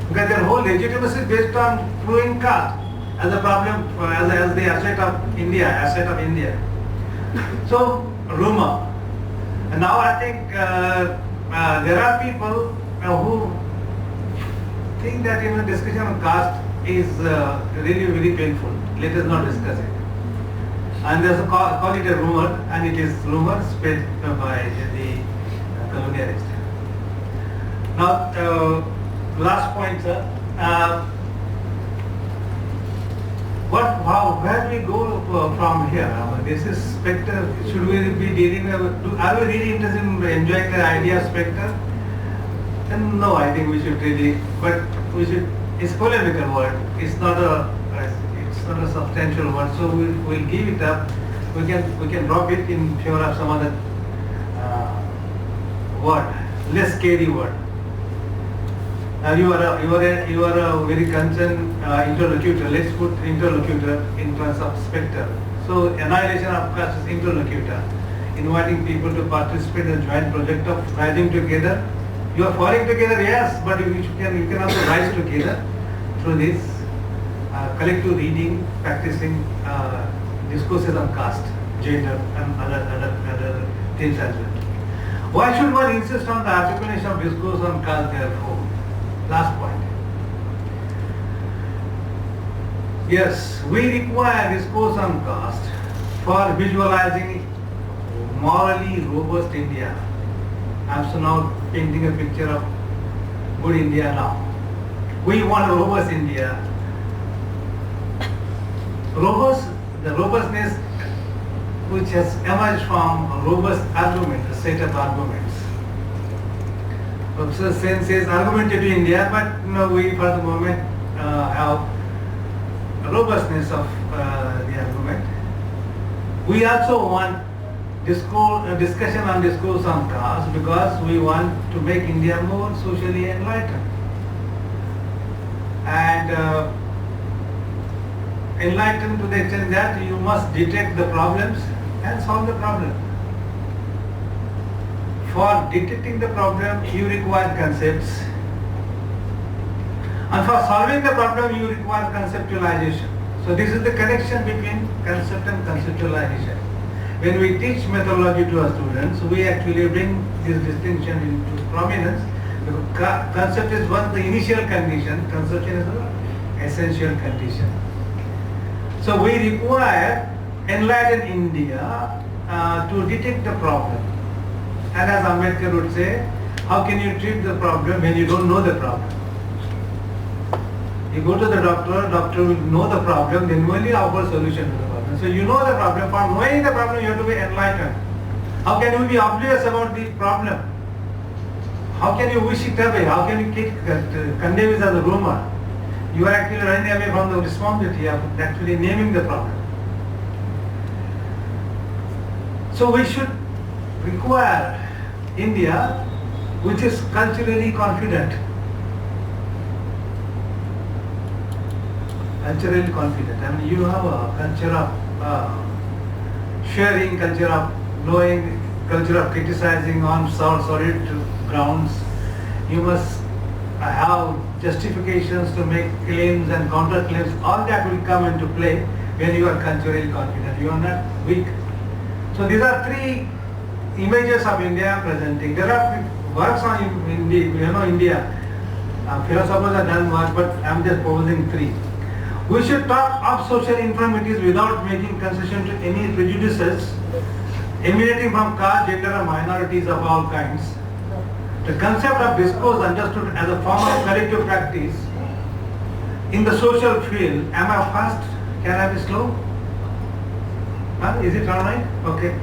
because their whole legitimacy is based on proving caste as a problem, as the asset of India. So rumor. And now I think there are people who think that discussion on caste is really very painful. Let us not discuss it. And there's call it a rumor, and it is rumor spread by the colonialist. Now, last point, sir. Where do we go from here? This is spectre. Should we be dealing with? Are we really interested in enjoying the idea of spectre? And no, I think we should really. But we should. It's polemical word. It's not a substantial word. So we'll give it up. We can drop it in favor of some other word, less scary word. You are a very concerned interlocutor. Let's put interlocutor in terms of spectre. So annihilation of caste is interlocutor, inviting people to participate in a joint project of rising together. You are falling together, yes, but you can also rise together through this collective reading, practicing discourses on caste, gender, and other things as well. Why should one insist on the articulation of discourse on caste, therefore? Last point. Yes, we require discourse on caste for visualizing morally robust India. I'm so now painting a picture of good India now. We want a robust India. The robustness which has emerged from a robust argument, a set of arguments. Professor Sen says argumentative India, but we for the moment have a robustness of the argument. We also want discussion on discourse on caste because we want to make India more socially enlightened. And enlightened to the extent that you must detect the problems and solve the problem. For detecting the problem, you require concepts. And for solving the problem, you require conceptualization. So this is the connection between concept and conceptualization. When we teach methodology to our students, we actually bring this distinction into prominence. Because concept is the initial condition, conception is the essential condition. So we require enlightened India to detect the problem. And as Ambedkar would say, how can you treat the problem when you don't know the problem? You go to the doctor will know the problem, then only offer solution to the problem. So you know the problem. For knowing the problem, you have to be enlightened. How can you be oblivious about the problem? How can you wish it away? How can you condemn it as a rumor? You are actually running away from the responsibility of actually naming the problem. So we should require India which is culturally confident. Culturally confident. I mean, you have a culture of sharing, culture of knowing, culture of criticizing on solid grounds. You must have justifications to make claims and counter claims. All that will come into play when you are culturally confident. You are not weak. So these are three images of India presenting. There are works on India. Philosophers have done work, but I am just proposing three. We should talk of social infirmities without making concession to any prejudices emanating from caste, gender, and minorities of all kinds. The concept of discourse understood as a form of collective practice in the social field. Am I fast? Can I be slow? Is it alright? Okay.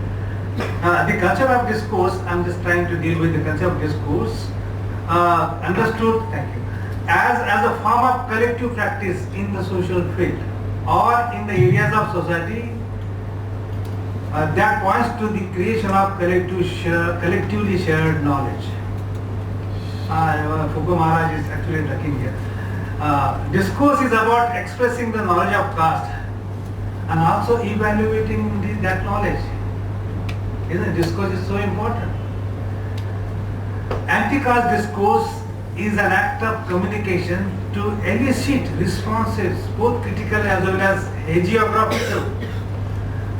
The concept of discourse, I'm just trying to deal with the concept of discourse, understood, thank you, as a form of collective practice in the social field or in the areas of society that points to the creation of collectively shared knowledge. Foucault Maharaj is actually talking here. Discourse is about expressing the knowledge of caste and also evaluating that knowledge. Isn't discourse is so important? Anti-caste discourse is an act of communication to elicit responses, both critical as well as hagiographical,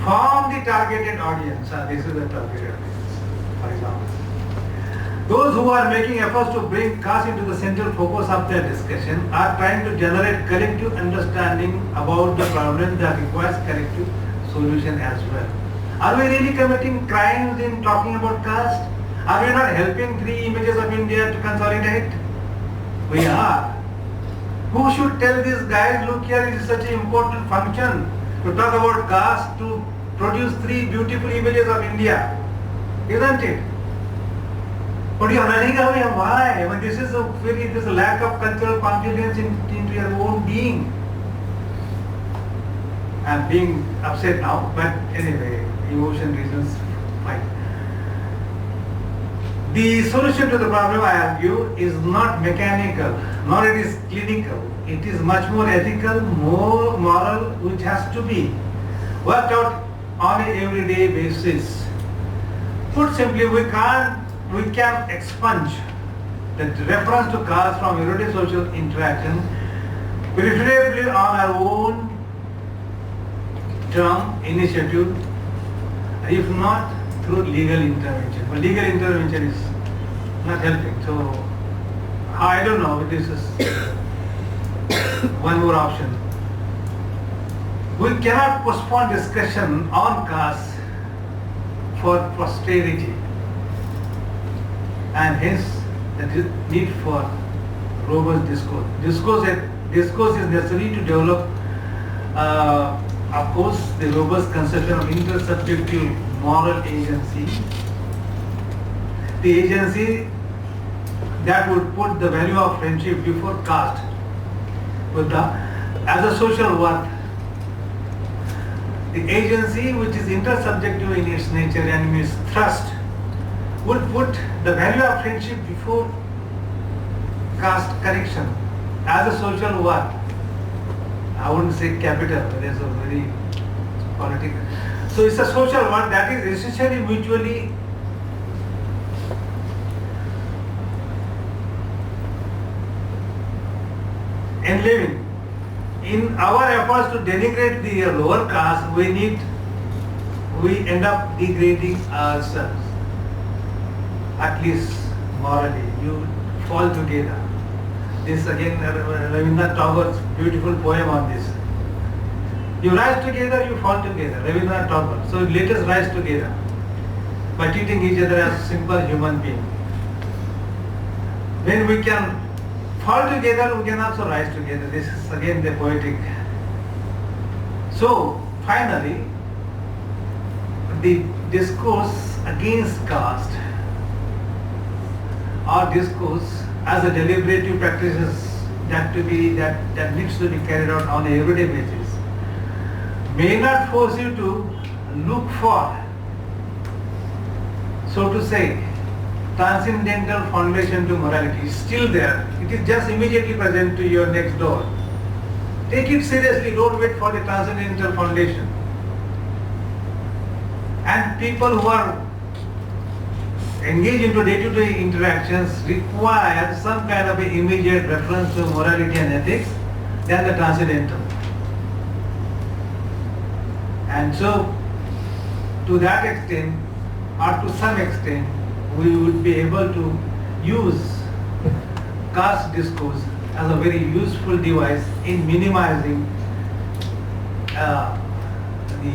from the targeted audience. This is the targeted audience, for example. Those who are making efforts to bring caste into the central focus of their discussion are trying to generate collective understanding about the problem that requires collective solution as well. Are we really committing crimes in talking about caste? Are we not helping three images of India to consolidate? We are. Who should tell these guys, look here, it is such an important function to talk about caste, to produce three beautiful images of India, isn't it? But you are running away. Why? When this is a lack of cultural confidence into your own being. I am being upset now, but anyway, emotion reasons, fine. The solution to the problem, I argue, is not mechanical, nor it is clinical. It is much more ethical, more moral, which has to be worked out on an everyday basis. Put simply, we can expunge the reference to caste from everyday social interaction preferably on our own term, initiative, if not through legal intervention. But legal intervention is not helping. So I don't know, this is one more option. We cannot postpone discussion on caste for posterity, and hence the need for robust discourse. Discourse is necessary to develop, of course, the robust conception of intersubjective moral agency. The agency that would put the value of friendship before caste, as a social worth. The agency, which is intersubjective in its nature and in its thrust, would put the value of friendship before caste correction as a social worth. I wouldn't say capital, but there's a very political. So it's a social worth that is essentially mutually enlivening. In our efforts to denigrate the lower caste, we end up degrading ourselves. At least morally, you fall together. This again, Rabindranath Tagore's beautiful poem on this. You rise together, you fall together. Rabindranath Tagore. So let us rise together by treating each other as simple human beings. When we can fall together, we can also rise together. This is again the poetic. So finally, the discourse against caste, or discourse as a deliberative practice that needs to be carried out on an everyday basis, may not force you to look for, so to say, transcendental foundation to morality. It's still there. It is just immediately present to your next door. Take it seriously. Don't wait for the transcendental foundation. And people who are engaged into day-to-day interactions require some kind of an immediate reference to morality and ethics than the transcendental. And so, to that extent, or to some extent, we would be able to use caste discourse as a very useful device in minimizing the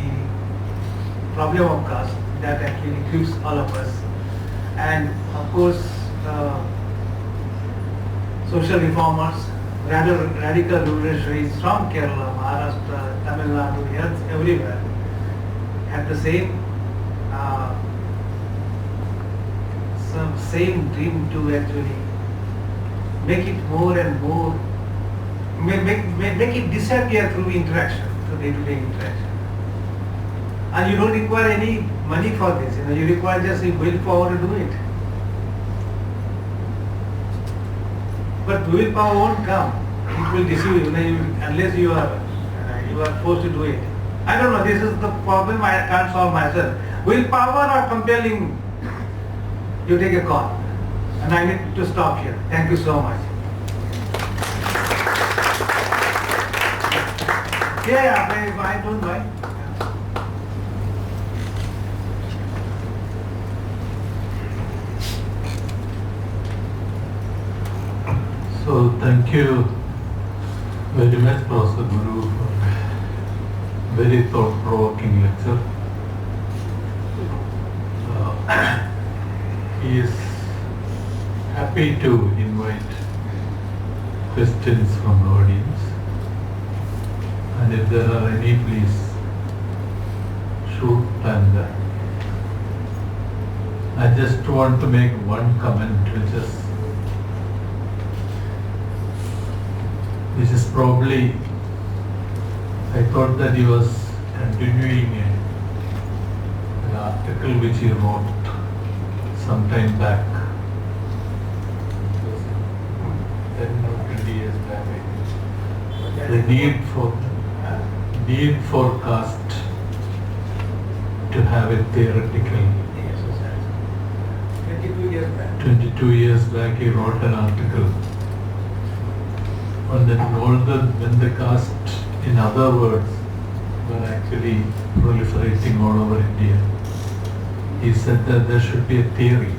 problem of caste that actually grips all of us. And of course, social reformers, radical revolutionaries from Kerala, Maharashtra, Tamil Nadu, everywhere, had the same dream to actually make it more and more, make it disappear through interaction, through day-to-day interaction. And you don't require any money for this, you require just a willpower to do it. But willpower won't come. It will deceive you, unless you are forced to do it. I don't know, this is the problem I can't solve myself. willpower or compelling, you take a call. And I need to stop here. Thank you so much. Yeah, I don't mind. So thank you very much, Professor Guru, for very thought-provoking lecture. He is happy to invite questions from the audience, and if there are any, please shoot. And I just want to make one comment, which is probably, I thought that he was continuing an article which he wrote some time back. 10 or 20 years back. The need for caste to have a theoretical. 22 years back. 22 years back he wrote an article on that when the caste, in other words, were actually proliferating all over India. He said that there should be a theory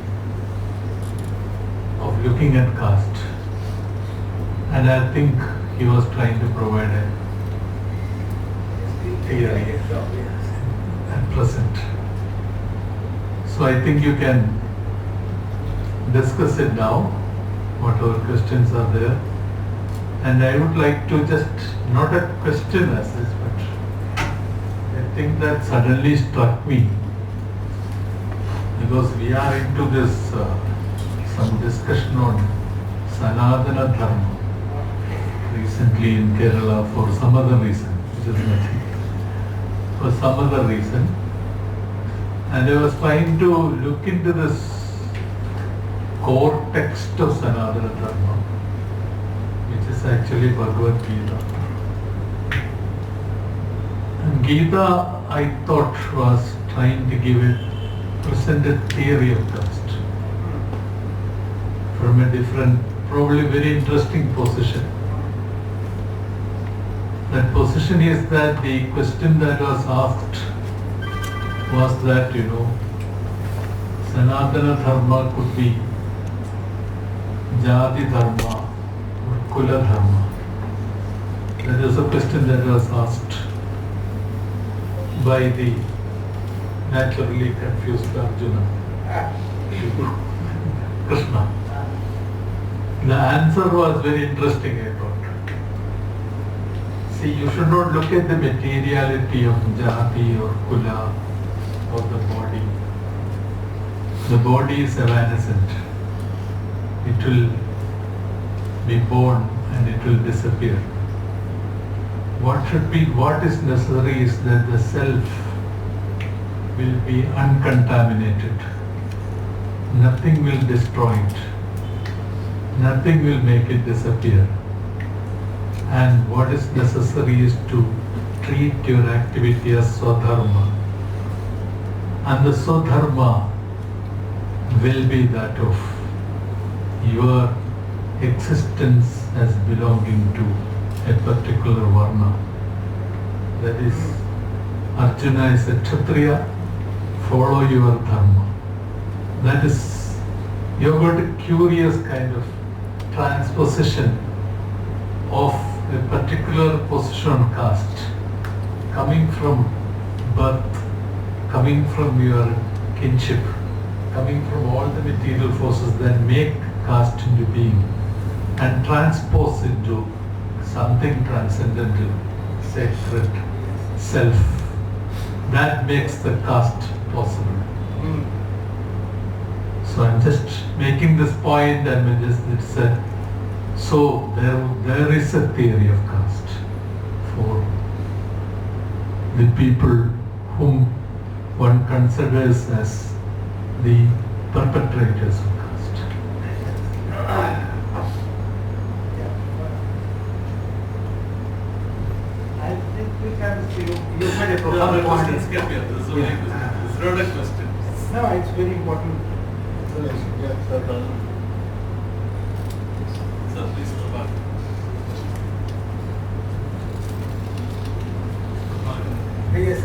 of looking at caste. And I think he was trying to provide a theory at present. So I think you can discuss it now, whatever questions are there. And I would like to just, not a question as this, but a thing that suddenly struck me, because we are into this, some discussion on Sanatana Dharma recently in Kerala for some other reason, which is nothing, for some other reason. And I was trying to look into this core text of Sanatana Dharma, which is actually Bhagavad Gita. And Gita, I thought, was trying to present a theory of caste from a different, probably very interesting position. That position is that the question that was asked was that, Sanatana Dharma could be Jati Dharma or Kula Dharma. That is a question that was asked by the naturally confused Arjuna to Krishna. The answer was very interesting, I thought. See, you should not look at the materiality of Jati or Kula or the body. The body is evanescent. It will be born and it will disappear. What is necessary is that the self will be uncontaminated. Nothing will destroy it. Nothing will make it disappear. And what is necessary is to treat your activity as Swadharma. And the Swadharma will be that of your existence as belonging to a particular Varna. That is, Arjuna is a Kshatriya, follow your Dharma. That is, you've got a curious kind of transposition of a particular position on caste, coming from birth, coming from your kinship, coming from all the material forces that make caste into being, and transpose into something transcendental, sacred, self. That makes the caste possible. So I'm just making this point, and it's a, so there is a theory of caste for the people whom one considers as the perpetrators of caste. I think we can see, you made a profound point. It's not a question. No, it's very important. Sir, please go back. Yes,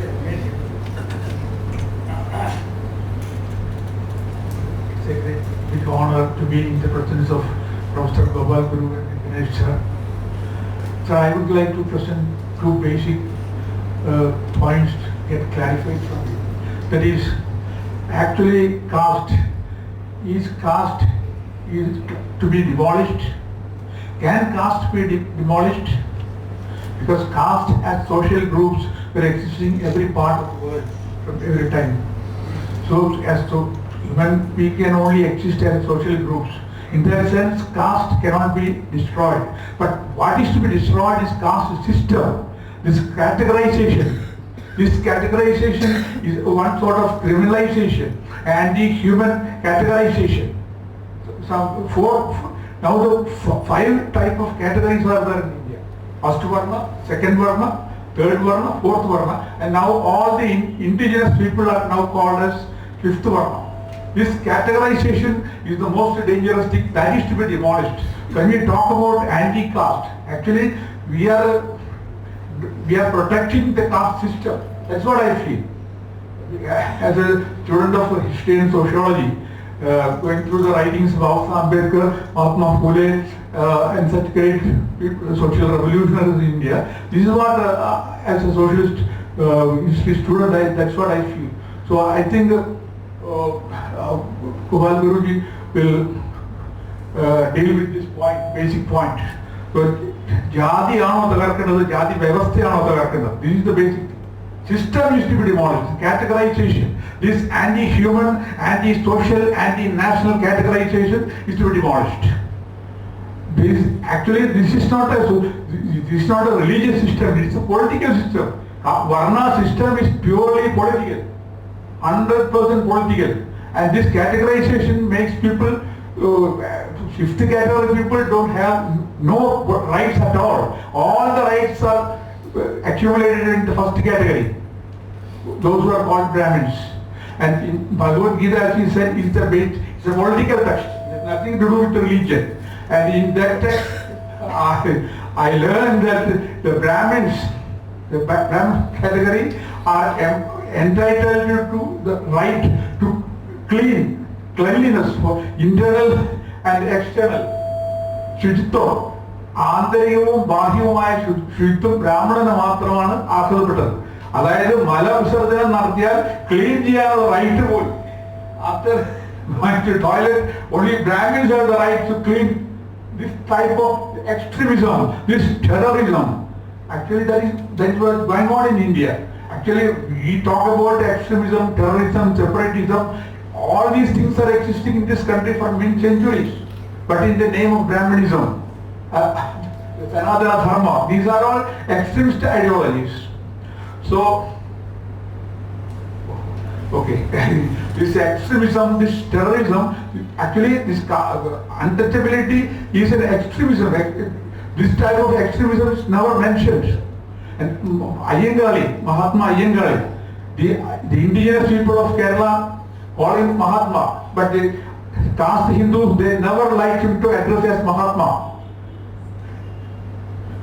It's a great big honor to be in the presence of Professor Gopal Guru and Ganesh sir. So I would like to present two basic points to get clarified from you. That is, actually caste is to be demolished. Can caste be demolished? Because caste as social groups were existing every part of the world from every time. So when we can only exist as social groups. In that sense, caste cannot be destroyed. But what is to be destroyed is caste system. This categorization. This categorization is one sort of criminalization, anti-human categorization. Now the five type of categories are there in India. First Varna, second Varna, third Varna, fourth Varna, and now all the indigenous people are now called as fifth Varna. This categorization is the most dangerous thing that is to be demolished. When we talk about anti-caste, actually we are protecting the caste system. That's what I feel. As a student of history and sociology, going through the writings of Ambedkar, Mahatma Phule, and such great social revolutionaries in India, this is what, as a socialist history student, that's what I feel. So I think Gopal Guruji will deal with this point, basic point. So, Jadi aano tagarkannathu, Jadi vyavastha aano tagarkannathu. This is the basic thing. System is to be demolished. Categorization, this anti-human, anti-social, anti-national categorization is to be demolished. This is not a religious system. It is a political system. Varna system is purely political, 100% political, and this categorization makes people. Fifth category people don't have no rights at all. All the rights are accumulated in the first category. Those who are called Brahmins. And in Bhagavad Gita, as he said, it's a political text. It has nothing to do with religion. And in that text, I learned that the Brahmins, the Brahmin category, are entitled to the right to cleanliness for internal and external. ശുചിത്വം ആന്തരികവും ബാഹ്യവുമായ ശുചിത്വം ബ്രാഹ്മണന് മാത്രമാണ് ആഹ്ലപ്പെട്ടത്. അതായത് മലവിസർജനം നടത്തിയാൽ clean ചെയ്യാനുള്ള right പോലും. After going to toilet, only Brahmins have the right to clean. This type of extremism, this terrorism, actually that is what is going on in India. Actually, we talk about extremism, terrorism, separatism. All these things are existing in this country for many centuries. But in the name of Brahmanism, Sanatana Dharma, these are all extremist ideologies. So, okay, this extremism, this terrorism, actually this untouchability is an extremism. This type of extremism is never mentioned. And Mahatma Iyengali, the indigenous people of Kerala call him Mahatma, but the caste Hindus, they never liked him to address as Mahatma.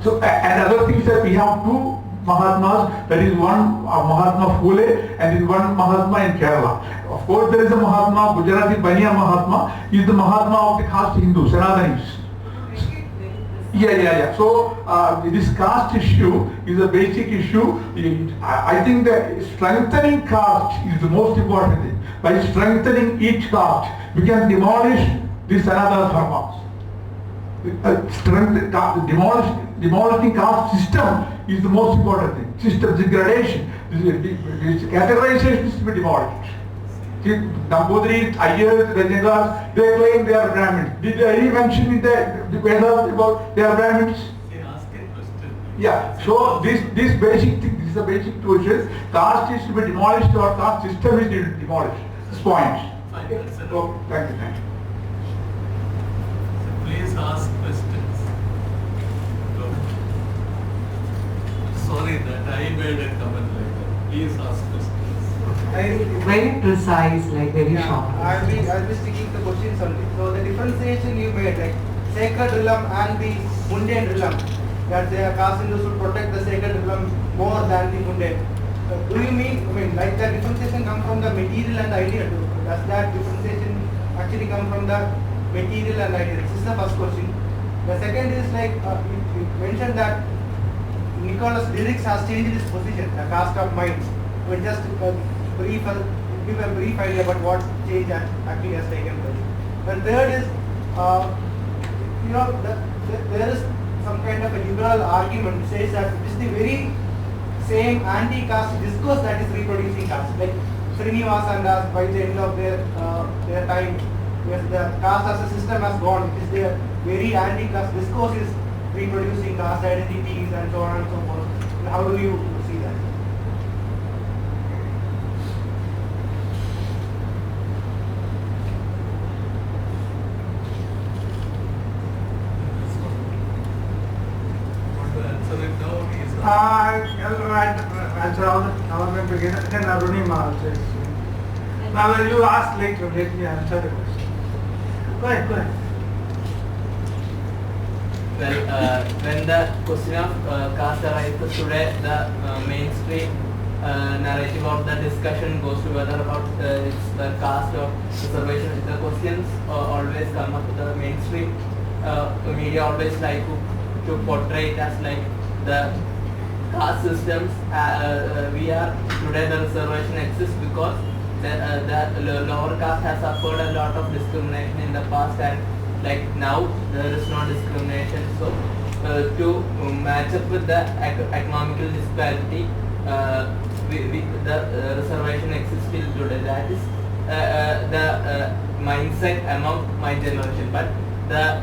So, and other things that we have two Mahatmas, that is one Mahatma Phule and one Mahatma in Kerala. Of course, there is a Mahatma, Gujarati Baniya Mahatma, is the Mahatma of the caste Hindus, Sanatanis. Yeah. So, this caste issue is a basic issue. I think that strengthening caste is the most important thing. By strengthening each caste, we can demolish the Sanatana Dharmas. Demolishing caste system is the most important thing. System degradation, this categorization is to be demolished. See, Nambudris, Iyer, Rajagas, they claim they are Brahmins. Did any mention in the Vedas about they are Brahmins? Ask a question. Yeah, so this basic thing, this is the basic question. Caste is to be demolished or caste system is to be demolished. This point. Fine, that's enough. Oh, thank you. So please ask questions. Go. Sorry that I made a comment like that. Please ask questions. Very precise, like very short. I'll be sticking to questions only. So the differentiation you made, like sacred realm and the mundane realm, that the caste Hindus should protect the sacred realm more than the mundane. Do you mean, like the differentiation come from the material and ideal? Does that differentiation actually come from the material and ideal? This is the first question. The second is like you mentioned that Nicholas lyrics has changed his position, the caste of mind. But just give a brief idea about what change actually has taken place. And third is, there is some kind of a liberal argument which says that it is the very same anti-caste discourse that is reproducing caste. Like Srinivas and us, by the end of their time, yes, the caste as a system has gone. It is their very anti-caste discourse is reproducing caste identities and so on and so forth. And how do you see that? Want to answer it now? I'll answer all of them together. Then Arunima also. Now when you ask later, let me answer the question. Go ahead. Well, when the question of caste arises today, the mainstream narrative of the discussion goes to whether about it's the caste or reservation. The questions always come up to the mainstream media always like to portray it as like the caste systems. We are today the reservation exists because the lower caste has suffered a lot of discrimination in the past, and like now there is no discrimination. So to match up with the economical disparity, the reservation exists till today. That is the mindset among my generation. But the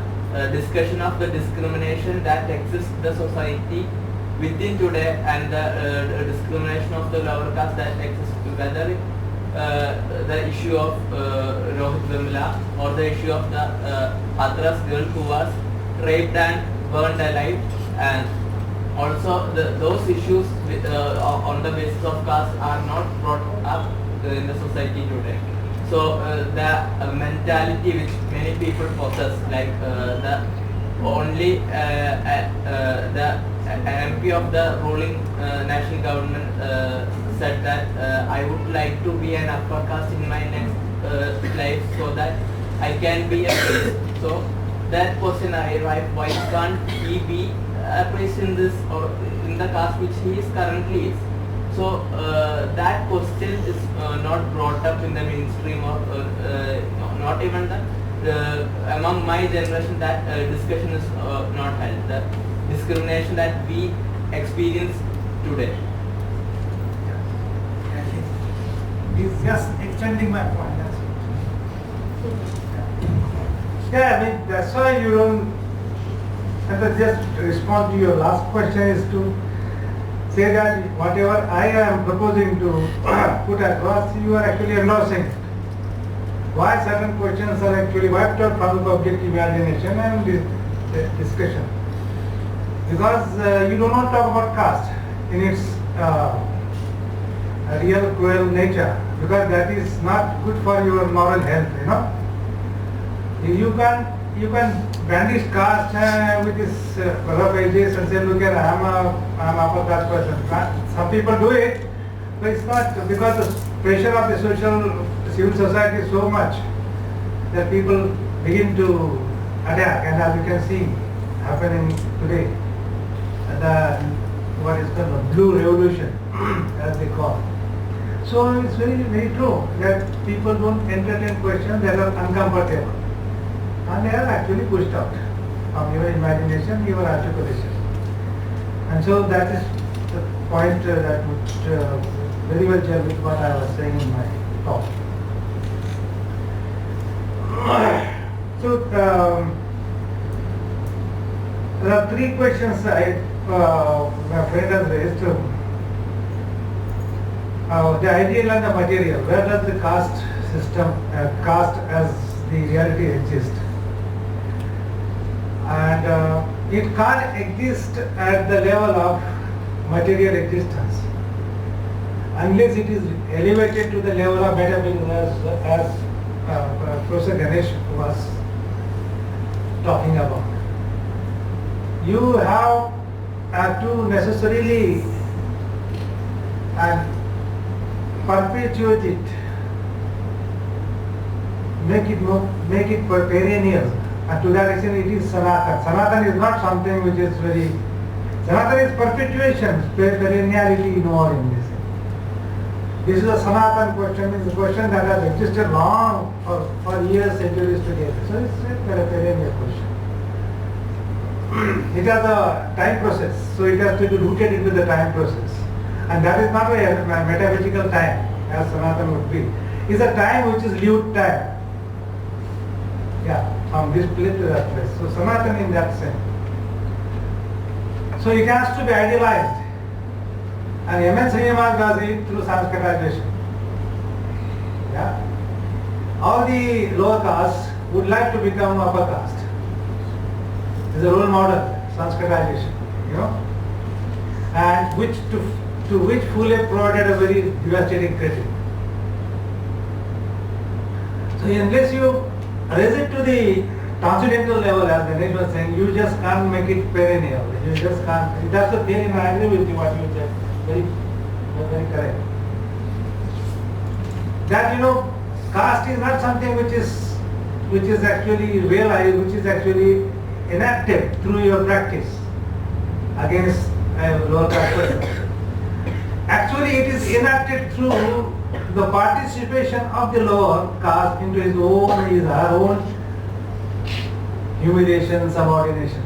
discussion of the discrimination that exists in the society within today and the discrimination of the lower caste that exists, whether the issue of Rohit Vimla or the issue of the Hathras girl who was raped and burned alive, and also those issues with, on the basis of caste are not brought up in the society today. So the mentality which many people possess, like the only the MP of the ruling national government said that I would like to be an upper caste in my next life so that I can be a priest. So that question I arrive, why can't he be a priest in this or in the caste which he is currently is? So that question is not brought up in the mainstream or not even the among my generation. That discussion is not held. The discrimination that we experience today. He's just extending my point. Yeah, I mean that's why you don't. And just respond to your last question is to say that whatever I am proposing to put across, you are actually endorsing. Why certain questions are actually wiped out from the public imagination and discussion? Because you do not talk about caste in its real cruel nature, because that is not good for your moral health. You can brandish caste with this rough edges and say, look here, I am upper caste person. Some people do it, but it's not, because the pressure of the civil society is so much that people begin to adapt, and as you can see happening today, what is called the blue revolution, as they call. So it's very, very true that people don't entertain questions that are uncomfortable, and they are actually pushed out from your imagination, your articulation. And so that is the point that would very well gel with what I was saying in my talk. So there are three questions my friend has raised. The ideal and the material. Where does the caste system, caste as the reality exist? And it can't exist at the level of material existence. unless it is elevated to the level of metaphysics as Professor Ganesh was talking about. You have to necessarily and perpetuate it, make it perennial, and to that extent it is Sanatan. Sanatan is not something which is very, Sanatan is perpetuation, perenniality no in this. This is a Sanatan question, is a question that has existed long for years, centuries together. So it's a perennial question. It has a time process, so it has to be rooted into the time process. And that is not a metaphysical time, as Sanatan would be. It's a time which is lived time. Yeah, from this place to that place. So Sanatan in that sense. So it has to be idealized. And M.N. Srinivas does it through Sanskritization. Yeah. All the lower castes would like to become upper caste. It's a role model, Sanskritization, you know, and which to which Phule provided a very devastating critic. So unless you raise it to the transcendental level, as Ganesh was saying, you just can't make it perennial. You just can't. That's the theory, and I agree with you what you said. Very correct. That, you know, caste is not something which is actually realized, which is actually enacted through your practice against a lower caste person. Actually, it is enacted through the participation of the lower caste into his her own humiliation, subordination.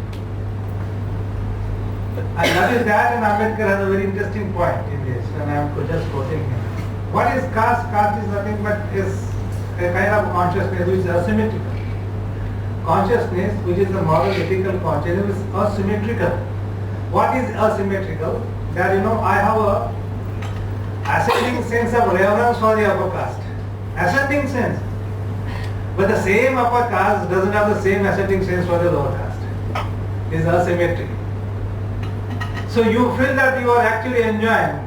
And that is that, and Ambedkar has a very interesting point in this, and I am just quoting him. What is caste? Caste is nothing but is a kind of consciousness which is asymmetrical. Consciousness, which is the moral ethical consciousness, is asymmetrical. What is asymmetrical? That, you know, I have a ascending sense of reverence for the upper caste. Ascending sense. But the same upper caste doesn't have the same ascending sense for the lower caste. It is asymmetrical. So you feel that you are actually enjoying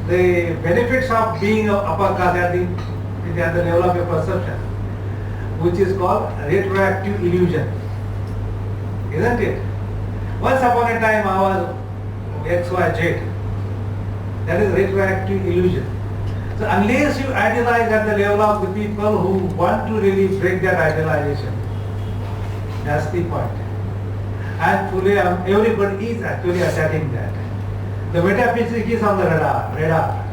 the benefits of being an upper caste at the level of your perception, which is called retroactive illusion. Isn't it? Once upon a time I was XYZ. That is retroactive illusion. So unless you idealize at the level of the people who want to really break that idealization, that's the point. And fully everybody is actually attacking that. The metaphysics is on the radar.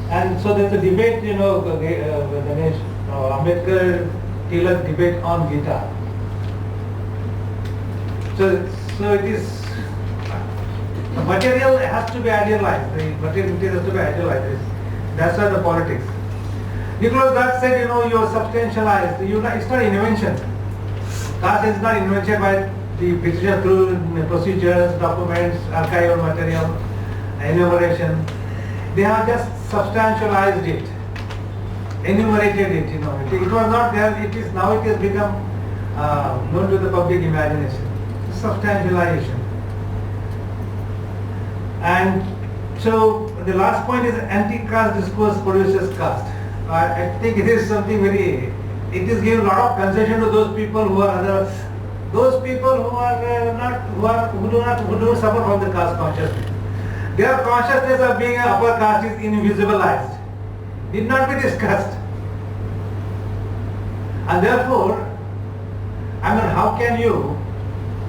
And so there's a debate, you know, Ganesh, Ambedkar Tilak debate on Gita. So it is, the material has to be idealized. The material has to be idealized. That's why the politics. Nicholas Duck said, you know, you are substantialized. It's not invention. Caste is not invented by the British through procedures, documents, archival material, enumeration. They have just substantialized it, enumerated it, you know. It was not there, it is now, it has become known to the public imagination. Substantialization. And so the last point is anti-caste discourse produces caste. I think it is something very, it is giving a lot of concession to those people who are other, those people who do not suffer from the caste consciousness. Their consciousness of being an upper caste is invisibilized, did not be discussed. And therefore, I mean, how can you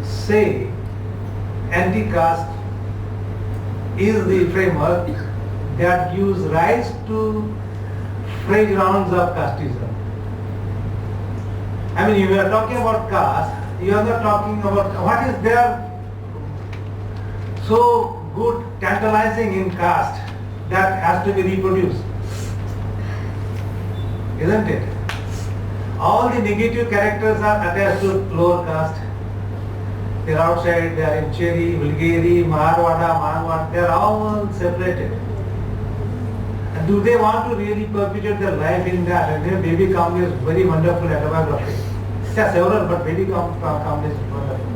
say anti-caste is the framework that gives rise to fresh grounds of casteism? I mean, you are talking about caste, you are not talking about what is there so good, tantalizing in caste that has to be reproduced, isn't it? All the negative characters are attached to lower caste. They are outside, they are in Cheri, Vilgeri, Marwada, they are all separated. And do they want to really perpetuate their life in that? And their baby count is very wonderful autobiography. There are several, but baby count is wonderful.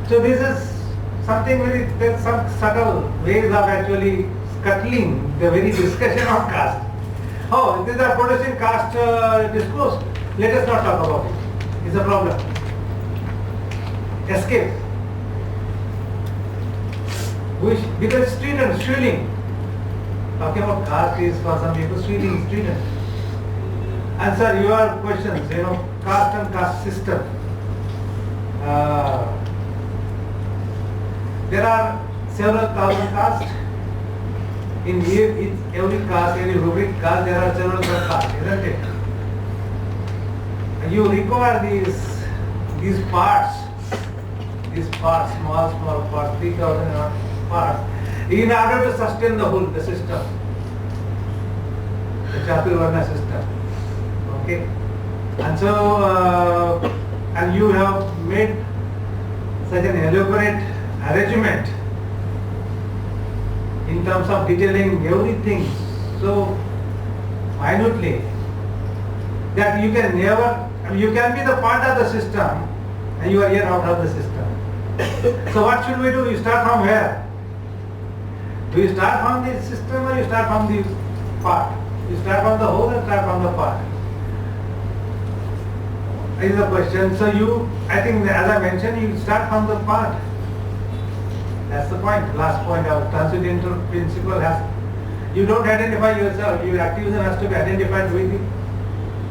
So this is something very, there's some subtle ways of actually scuttling the very discussion of caste. Oh, these are producing caste discourse. Let us not talk about it. It's a problem. Escape. Because students, shrilling. Talking about caste is for some people shrilling, students. Answer your questions, caste and caste system. There are several thousand castes. In every caste, every rubric caste, there are several castes, isn't it? And you require these parts, small parts, 3,000 parts, in order to sustain the whole, the system, the Chaturvarna system. Okay? And so, and you have made such an elaborate arrangement in terms of detailing everything so minutely that you can never, you can be the part of the system and you are here out of the system. So what should we do? You start from where? Do you start from the system or you start from the part? You start from the whole or start from the part? That is the question. So I think as I mentioned, you start from the part. That's the point. Last point of transcendental principle you don't identify yourself. Your activism has to be identified with the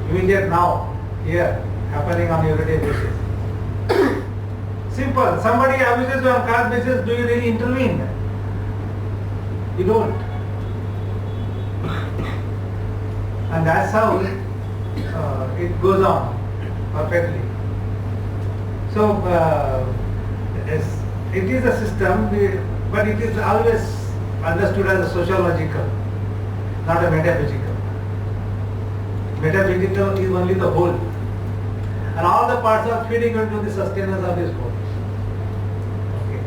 immediate now, here, happening on everyday basis. Simple. Somebody abuses you on caste basis, do you really intervene? You don't. And that's how it goes on perfectly. So, it is a system, but it is always understood as a sociological, not a metaphysical. Metaphysical is only the whole. And all the parts are feeding into the sustenance of this whole. Okay.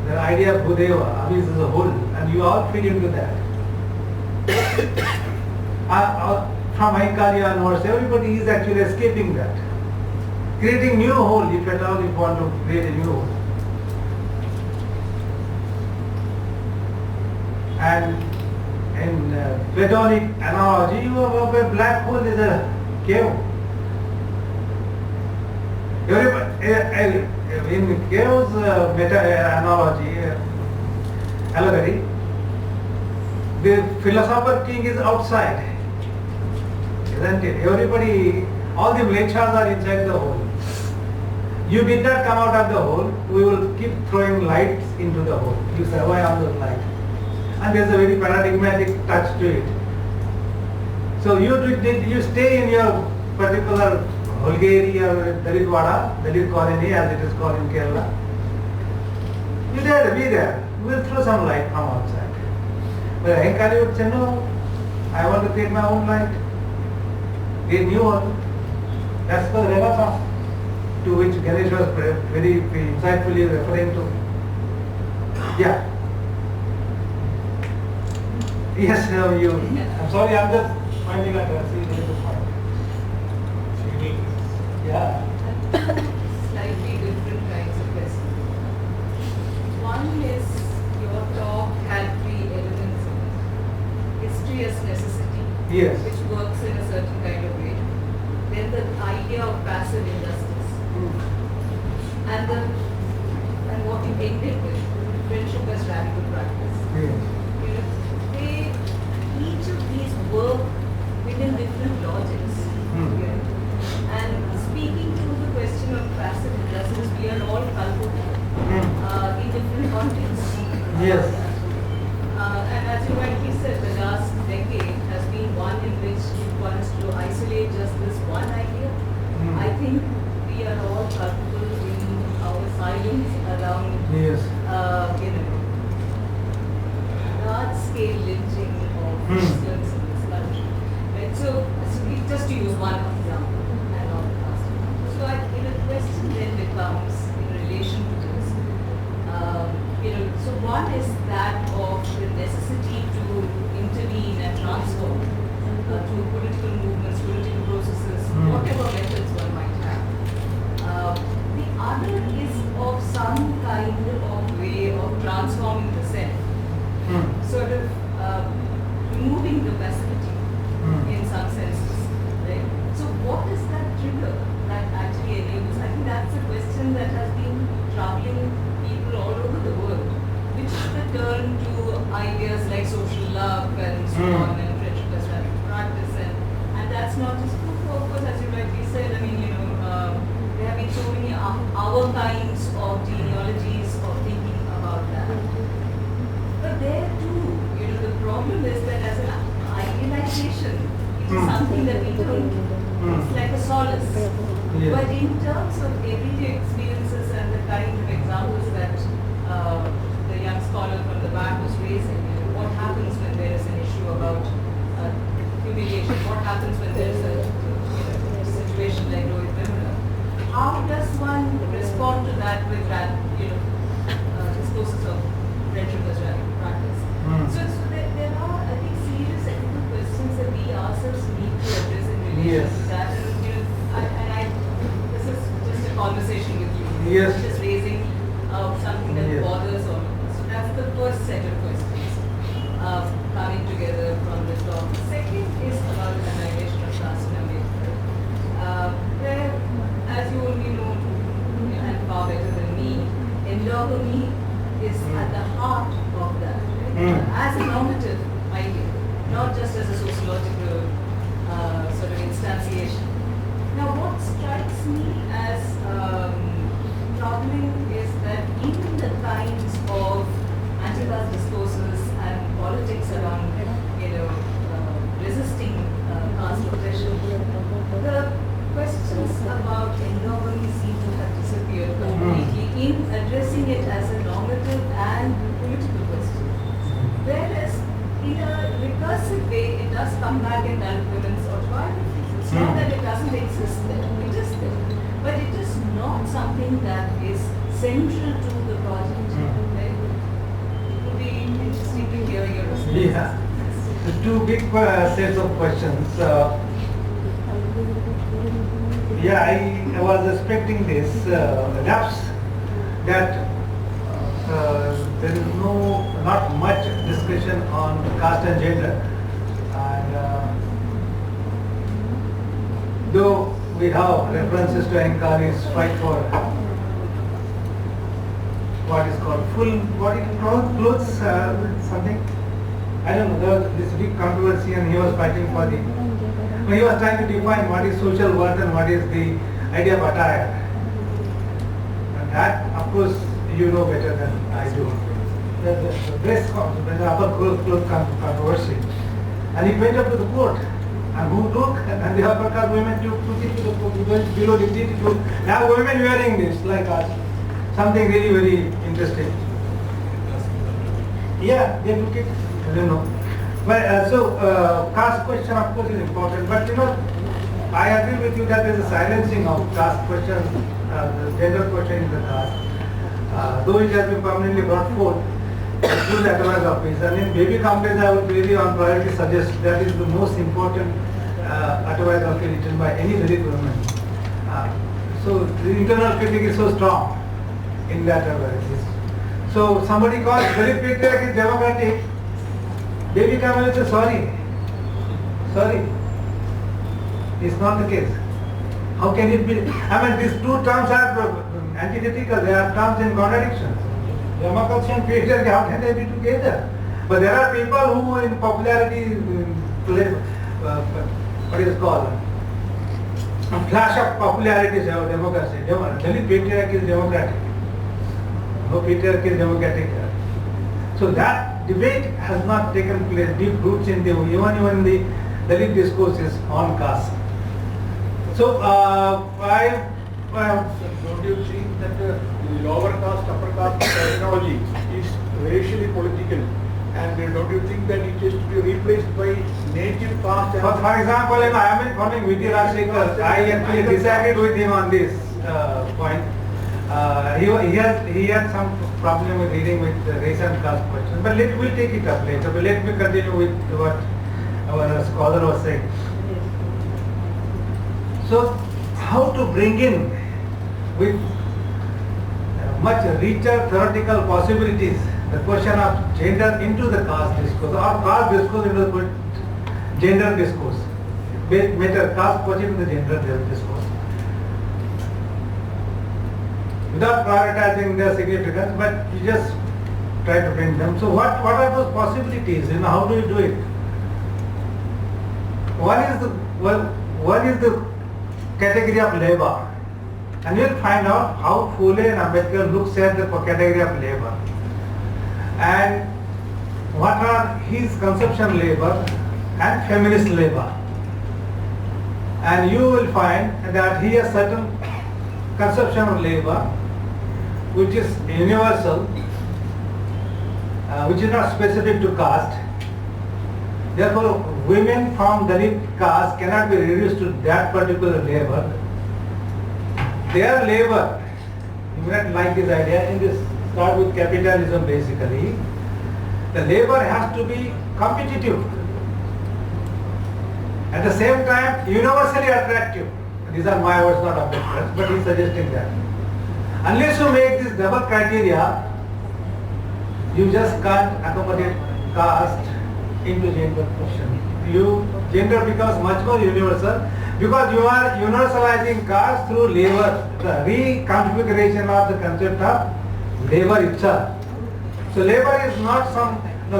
The idea of Bhudeva is a whole, and you all feed into that. From Aikarya onwards, everybody is actually escaping that. Creating new whole, if at all you want to create a new whole. And in Platonic analogy, you have a black hole is a cave. In cave's allegory, the philosopher king is outside, isn't it? Everybody, all the mlechas are inside the hole. You did not come out of the hole, we will keep throwing lights into the hole. You survive on those lights. And there is a very paradigmatic touch to it. So you stay in your particular Holgeri or Dalit colony as it is called in Kerala. You there, be there. We will throw some light from outside. But Ahinkari would say, no, I want to create my own light. Create new one. That's the Renaissance to which Ganesh was very insightfully referring to. Yeah. Yes, you. I'm sorry, I'm just finding out. See, there is a point. Yeah. Slightly different kinds of questions. One is your talk had three elements in it. History as necessity, Yes. which works in a certain kind of way. Then the idea of passive injustice. And what you ended with, friendship as radical practice. Yes. Each of these work within different logics. Okay? And speaking to the question of passive injustice, we are all culpable in different contexts. Yes. And as you rightly said, the last decade has been one in which one is to isolate just this one idea. I think we are all culpable in our silence around Yes. large-scale lynching of Muslims in this country. Right? So just to use one example and not the last. So the question then becomes in relation to this. So one is that some kind of way of transforming the self, sort of removing the passivity in some senses, right? So what is that trigger that actually enables? I think that's a question that has been troubling people all over the world, which is the turn to ideas like social love and so on, and friendship as practice, and that's not just true for, of course, as you rightly said. I mean, there have been so many our kinds of genealogies of thinking about that. But there too, the problem is that as an idealization, it is something that we don't, it's like a solace. Yes. But in terms of everyday experiences and the kind of examples that the young scholar from the back was raising, what happens when there is an issue about humiliation, what happens when there is a situation like Rohit Vemula, how does one respond to that with that, discourses of friendship as well, practice? So there are, I think, serious ethical questions that we ourselves need to address in relation to that. And this is just a conversation with you. Yes. Just raising something that bothers all of us. So that's the first set of questions coming together from this talk. The second is about annihilation of caste and where, as you only know and far better than me, endogamy is at the heart of that. As a normative idea, not just as a sociological sort of instantiation. Now, what strikes me as troubling is that in the kinds of anti-caste discourses and politics around, resisting caste oppression, the questions about endogamy seem to have disappeared completely in addressing it as a normative and political question. Whereas, in a recursive way, it does come back in women's autobiographies. It's not that it doesn't exist there, it is there. But it is not something that is central to the project. Right? It would be interesting to hear your response. Yeah. The two big sets of questions. I was expecting this lapse that there is not much discussion on caste and gender, and though we have references to Ankari's fight for what is called full body clothes, something. I don't know, there was this big controversy and he was fighting for he was trying to define what is social worth and what is the idea of attire. And that, of course, you know better than I do. The dress, the upper cloth controversy. And it went up to the court. And who took? And the upper caste women took it to the court, went below the dignity to now women wearing this like us. Something really very interesting. Yeah, they took it. I don't know. But caste question of course is important, but I agree with you that there is a silencing of caste question, the gender question in the caste. Though it has been permanently brought forth through the advice office, and in baby complaints I would really on priority suggest that is the most important advice office written by any Dalit woman. So the internal critic is so strong in that advice. So somebody calls Dalit patriarchy is democratic. Baby Kamal says sorry. It's not the case. How can it be? I mean, these two terms are antithetical. They are terms in contradiction. Democracy and patriarchy, how can they be together? But there are people who in popularity play, what is it called? A flash of popularity is democracy. Dalit patriarchy is democratic. No patriarchy is democratic. So that debate has not taken place, deep roots in even the Dalit discourses on caste. So Don't you think that the lower caste, upper caste terminology is racially political? And don't you think that it is to be replaced by native caste? For example, I have been following Vidya Rajshekar. I actually disagreed with him on this point. He had some problem with reading with race and caste questions, but we'll take it up later. But let me continue with what our scholar was saying. So, how to bring in with much richer theoretical possibilities. The question of gender into the caste discourse or caste discourse into the gender discourse. Better caste question into the gender discourse. Without prioritizing their significance, but you just try to bring them. So what are those possibilities? How do you do it? One is the category of labor, and you'll find out how Phule and Ambedkar looks at the category of labor, and what are his conception labor and feminist labor. And you will find that he has certain conception of labor which is universal, which is not specific to caste. Therefore, women from Dalit caste cannot be reduced to that particular labor. Their labor, you may not like this idea, in this start with capitalism basically, the labor has to be competitive. At the same time, universally attractive. These are my words, not Ambedkar's, but he's suggesting that. Unless you make this double criteria, you just can't accommodate caste into gender question. Gender becomes much more universal because you are universalizing caste through labor, the reconfiguration of the concept of labor itself. So labor is not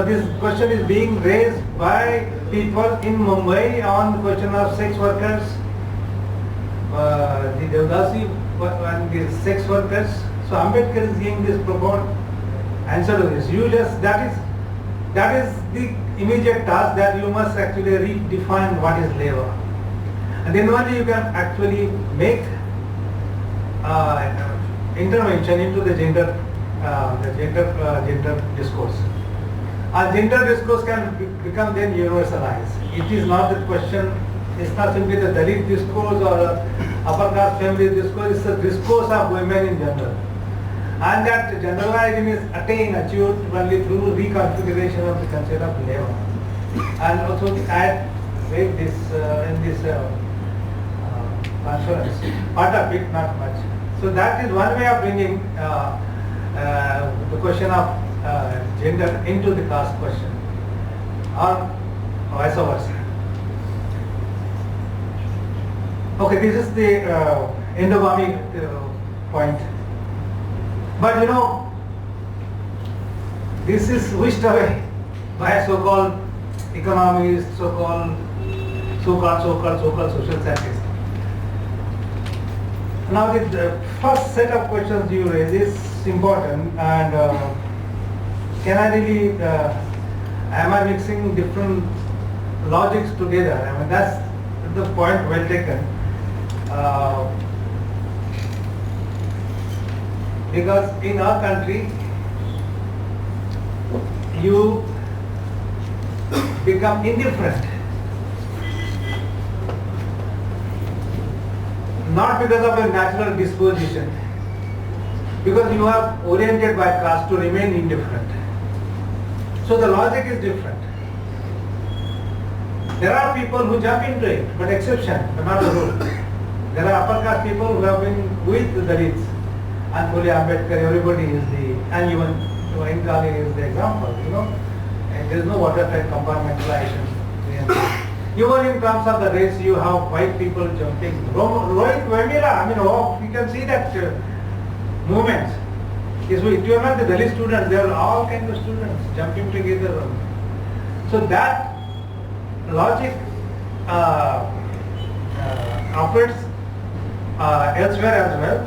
this question is being raised by people in Mumbai on the question of sex workers, the Devdasi and the sex workers. So Ambedkar is giving this profound answer to this. That is the immediate task, that you must actually redefine what is labor, and then only you can actually make intervention into the gender discourse. Gender discourse can become then universalized. It is not the question. It's not simply the Dalit discourse or upper caste family discourse. It's the discourse of women in general. And that generalizing is achieved only through reconfiguration of the concept of labor. And also add this in this conference, part of it, not much. So that is one way of bringing the question of gender into the caste question, or vice versa. Okay, this is the endogamy point. But this is wished away by so-called economists, so-called social scientists. Now the first set of questions you raise is important, and can I really, am I mixing different logics together? I mean, that's the point well taken. Because in our country, you become indifferent, not because of your natural disposition, because you are oriented by caste to remain indifferent. So the logic is different. There are people who jump into it, but exception, but not the rule. There are upper caste people who have been with the Dalits, and Phule, Ambedkar, everybody is and even Inkali is the example, and there is no watertight compartmentalization. Even in terms of the race, you have white people jumping. Rohit Vemila, you can see that movement. If you are not the Dalit students, there are all kinds of students jumping together. So that logic operates elsewhere as well,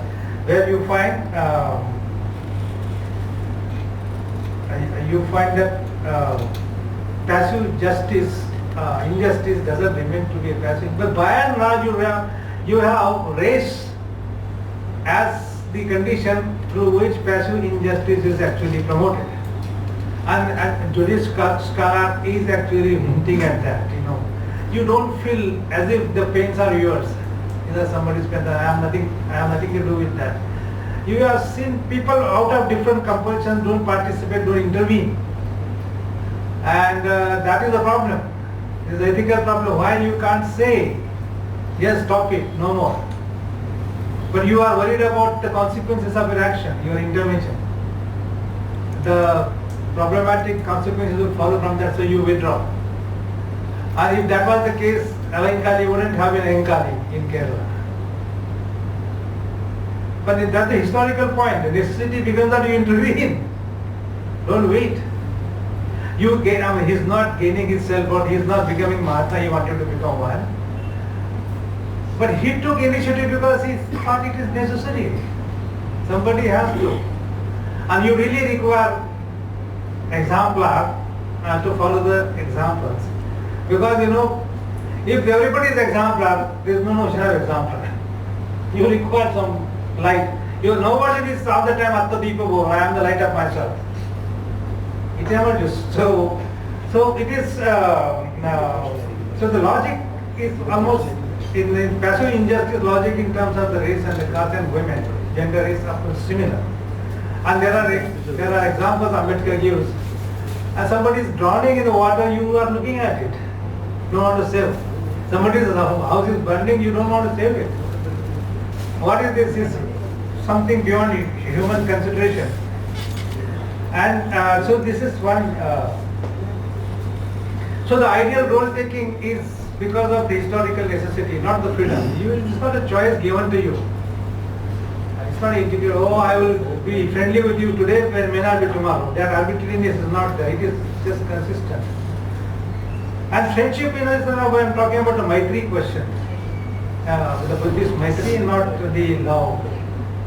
where you find that passive justice, injustice doesn't remain to be a passive. But by and large, you have race as the condition through which passive injustice is actually promoted. And Julius Scholar is actually hinting at that. You don't feel as if the pains are yours. Somebody's pain. I have nothing to do with that. You have seen people out of different compulsions don't participate, don't intervene, and that is the problem. It is an ethical problem. Why you can't say, yes, stop it, no more. But you are worried about the consequences of your action, your intervention. The problematic consequences will follow from that, so you withdraw. And if that was the case, Alankali wouldn't have been Alankali in Kerala. But that's the historical point. The necessity becomes that you intervene. Don't wait. You gain, I mean, he's not gaining his self-worth, he's not becoming Mahatma, he wanted to become one. But he took initiative because he thought it is necessary. Somebody has to. And you really require exemplar to follow the examples. Because if everybody is exemplar, there is no notion of exemplar. You require some light. Nobody is all the time Atta Deepa Bhava, I am the light of myself. It emerges. So it is, so the logic is almost, in passive injustice logic in terms of the race and the caste and women, gender is of course similar. And there are examples Ambedkar gives. As somebody is drowning in the water, you are looking at it. You don't want to save. Somebody's house is burning, you don't want to save it. What is this? Is something beyond human consideration. And so this is one. So the ideal role taking is because of the historical necessity, not the freedom. It's not a choice given to you. It's not a, I will be friendly with you today, but may not be tomorrow. That arbitrariness is not there. It is just consistent. And friendship, when I'm talking about the Maitri question. This Maitri, not the love.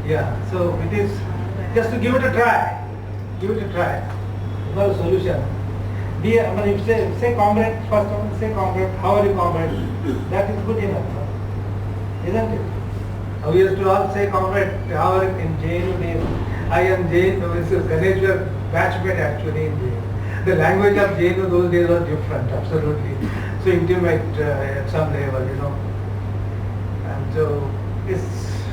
Yeah. So it is just to give it a try. Give it a try. No solution. If say comrade, first one, say comrade, how are you comrade? That is good enough. Isn't it? We used to all say comrade, how are you in JNU days? I am JNU, Ganesh were batchmate actually in JNU. The language of JNU those days was different, absolutely. So intimate at some level, And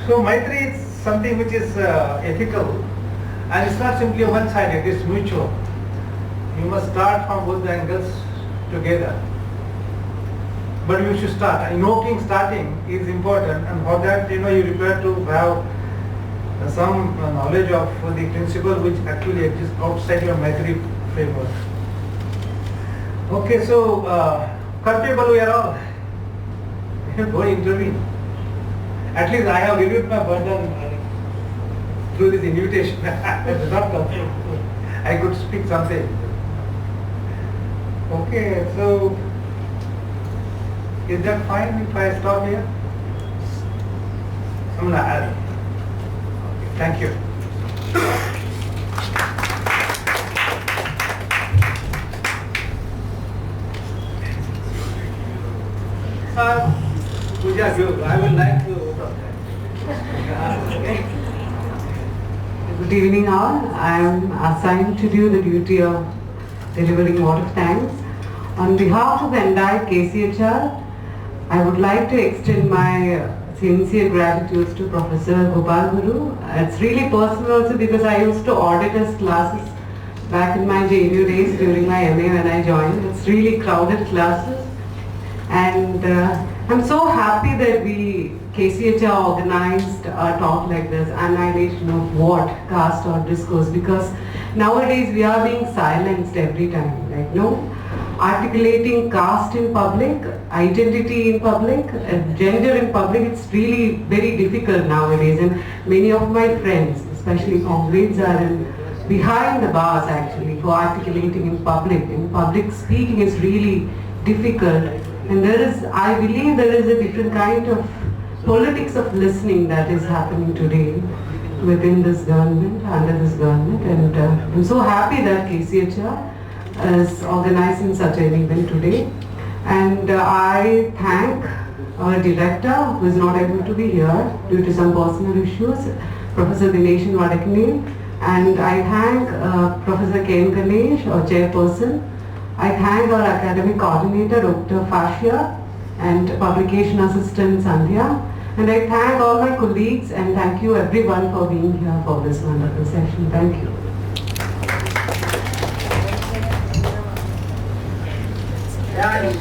so Maitri is something which is ethical. And it's not simply one-sided, it's mutual. You must start from both the angles together. But you should start. Invoking starting is important, and for that, you require to have some knowledge of the principle which actually exists outside your Maitri framework. Okay, so culpable we are all. Don't intervene. At least I have reviewed my burden through this invitation. It is not comfortable. I could speak something. Okay, so is that fine if I stop here? Okay, thank you. Puja, I would like to open that. Good evening all. I am assigned to do the duty of delivering vote of thanks. On behalf of the entire KCHR, I would like to extend my sincere gratitude to Professor Gopal Guru. It's really personal also because I used to audit his classes back in my JNU days during my MA when I joined. It's really crowded classes. And I'm so happy that KCHR organized a talk like this, Annihilation of what? Caste or Discourse, because nowadays we are being silenced every time, articulating caste in public, identity in public, gender in public, it's really very difficult nowadays, and many of my friends, especially comrades, are behind the bars actually for articulating in public. In public speaking is really difficult, and I believe there is a different kind of politics of listening that is happening today within this government, under this government, and I'm so happy that KCHR is organizing such an event today. And I thank our director who is not able to be here due to some personal issues, Professor Dineshan Vadakane, and I thank Professor Ken Ganesh, our chairperson. I thank our academic coordinator, Dr. Fashia, and publication assistant Sandhya. And I thank all my colleagues and thank you everyone for being here for this wonderful session. Thank you. Yeah.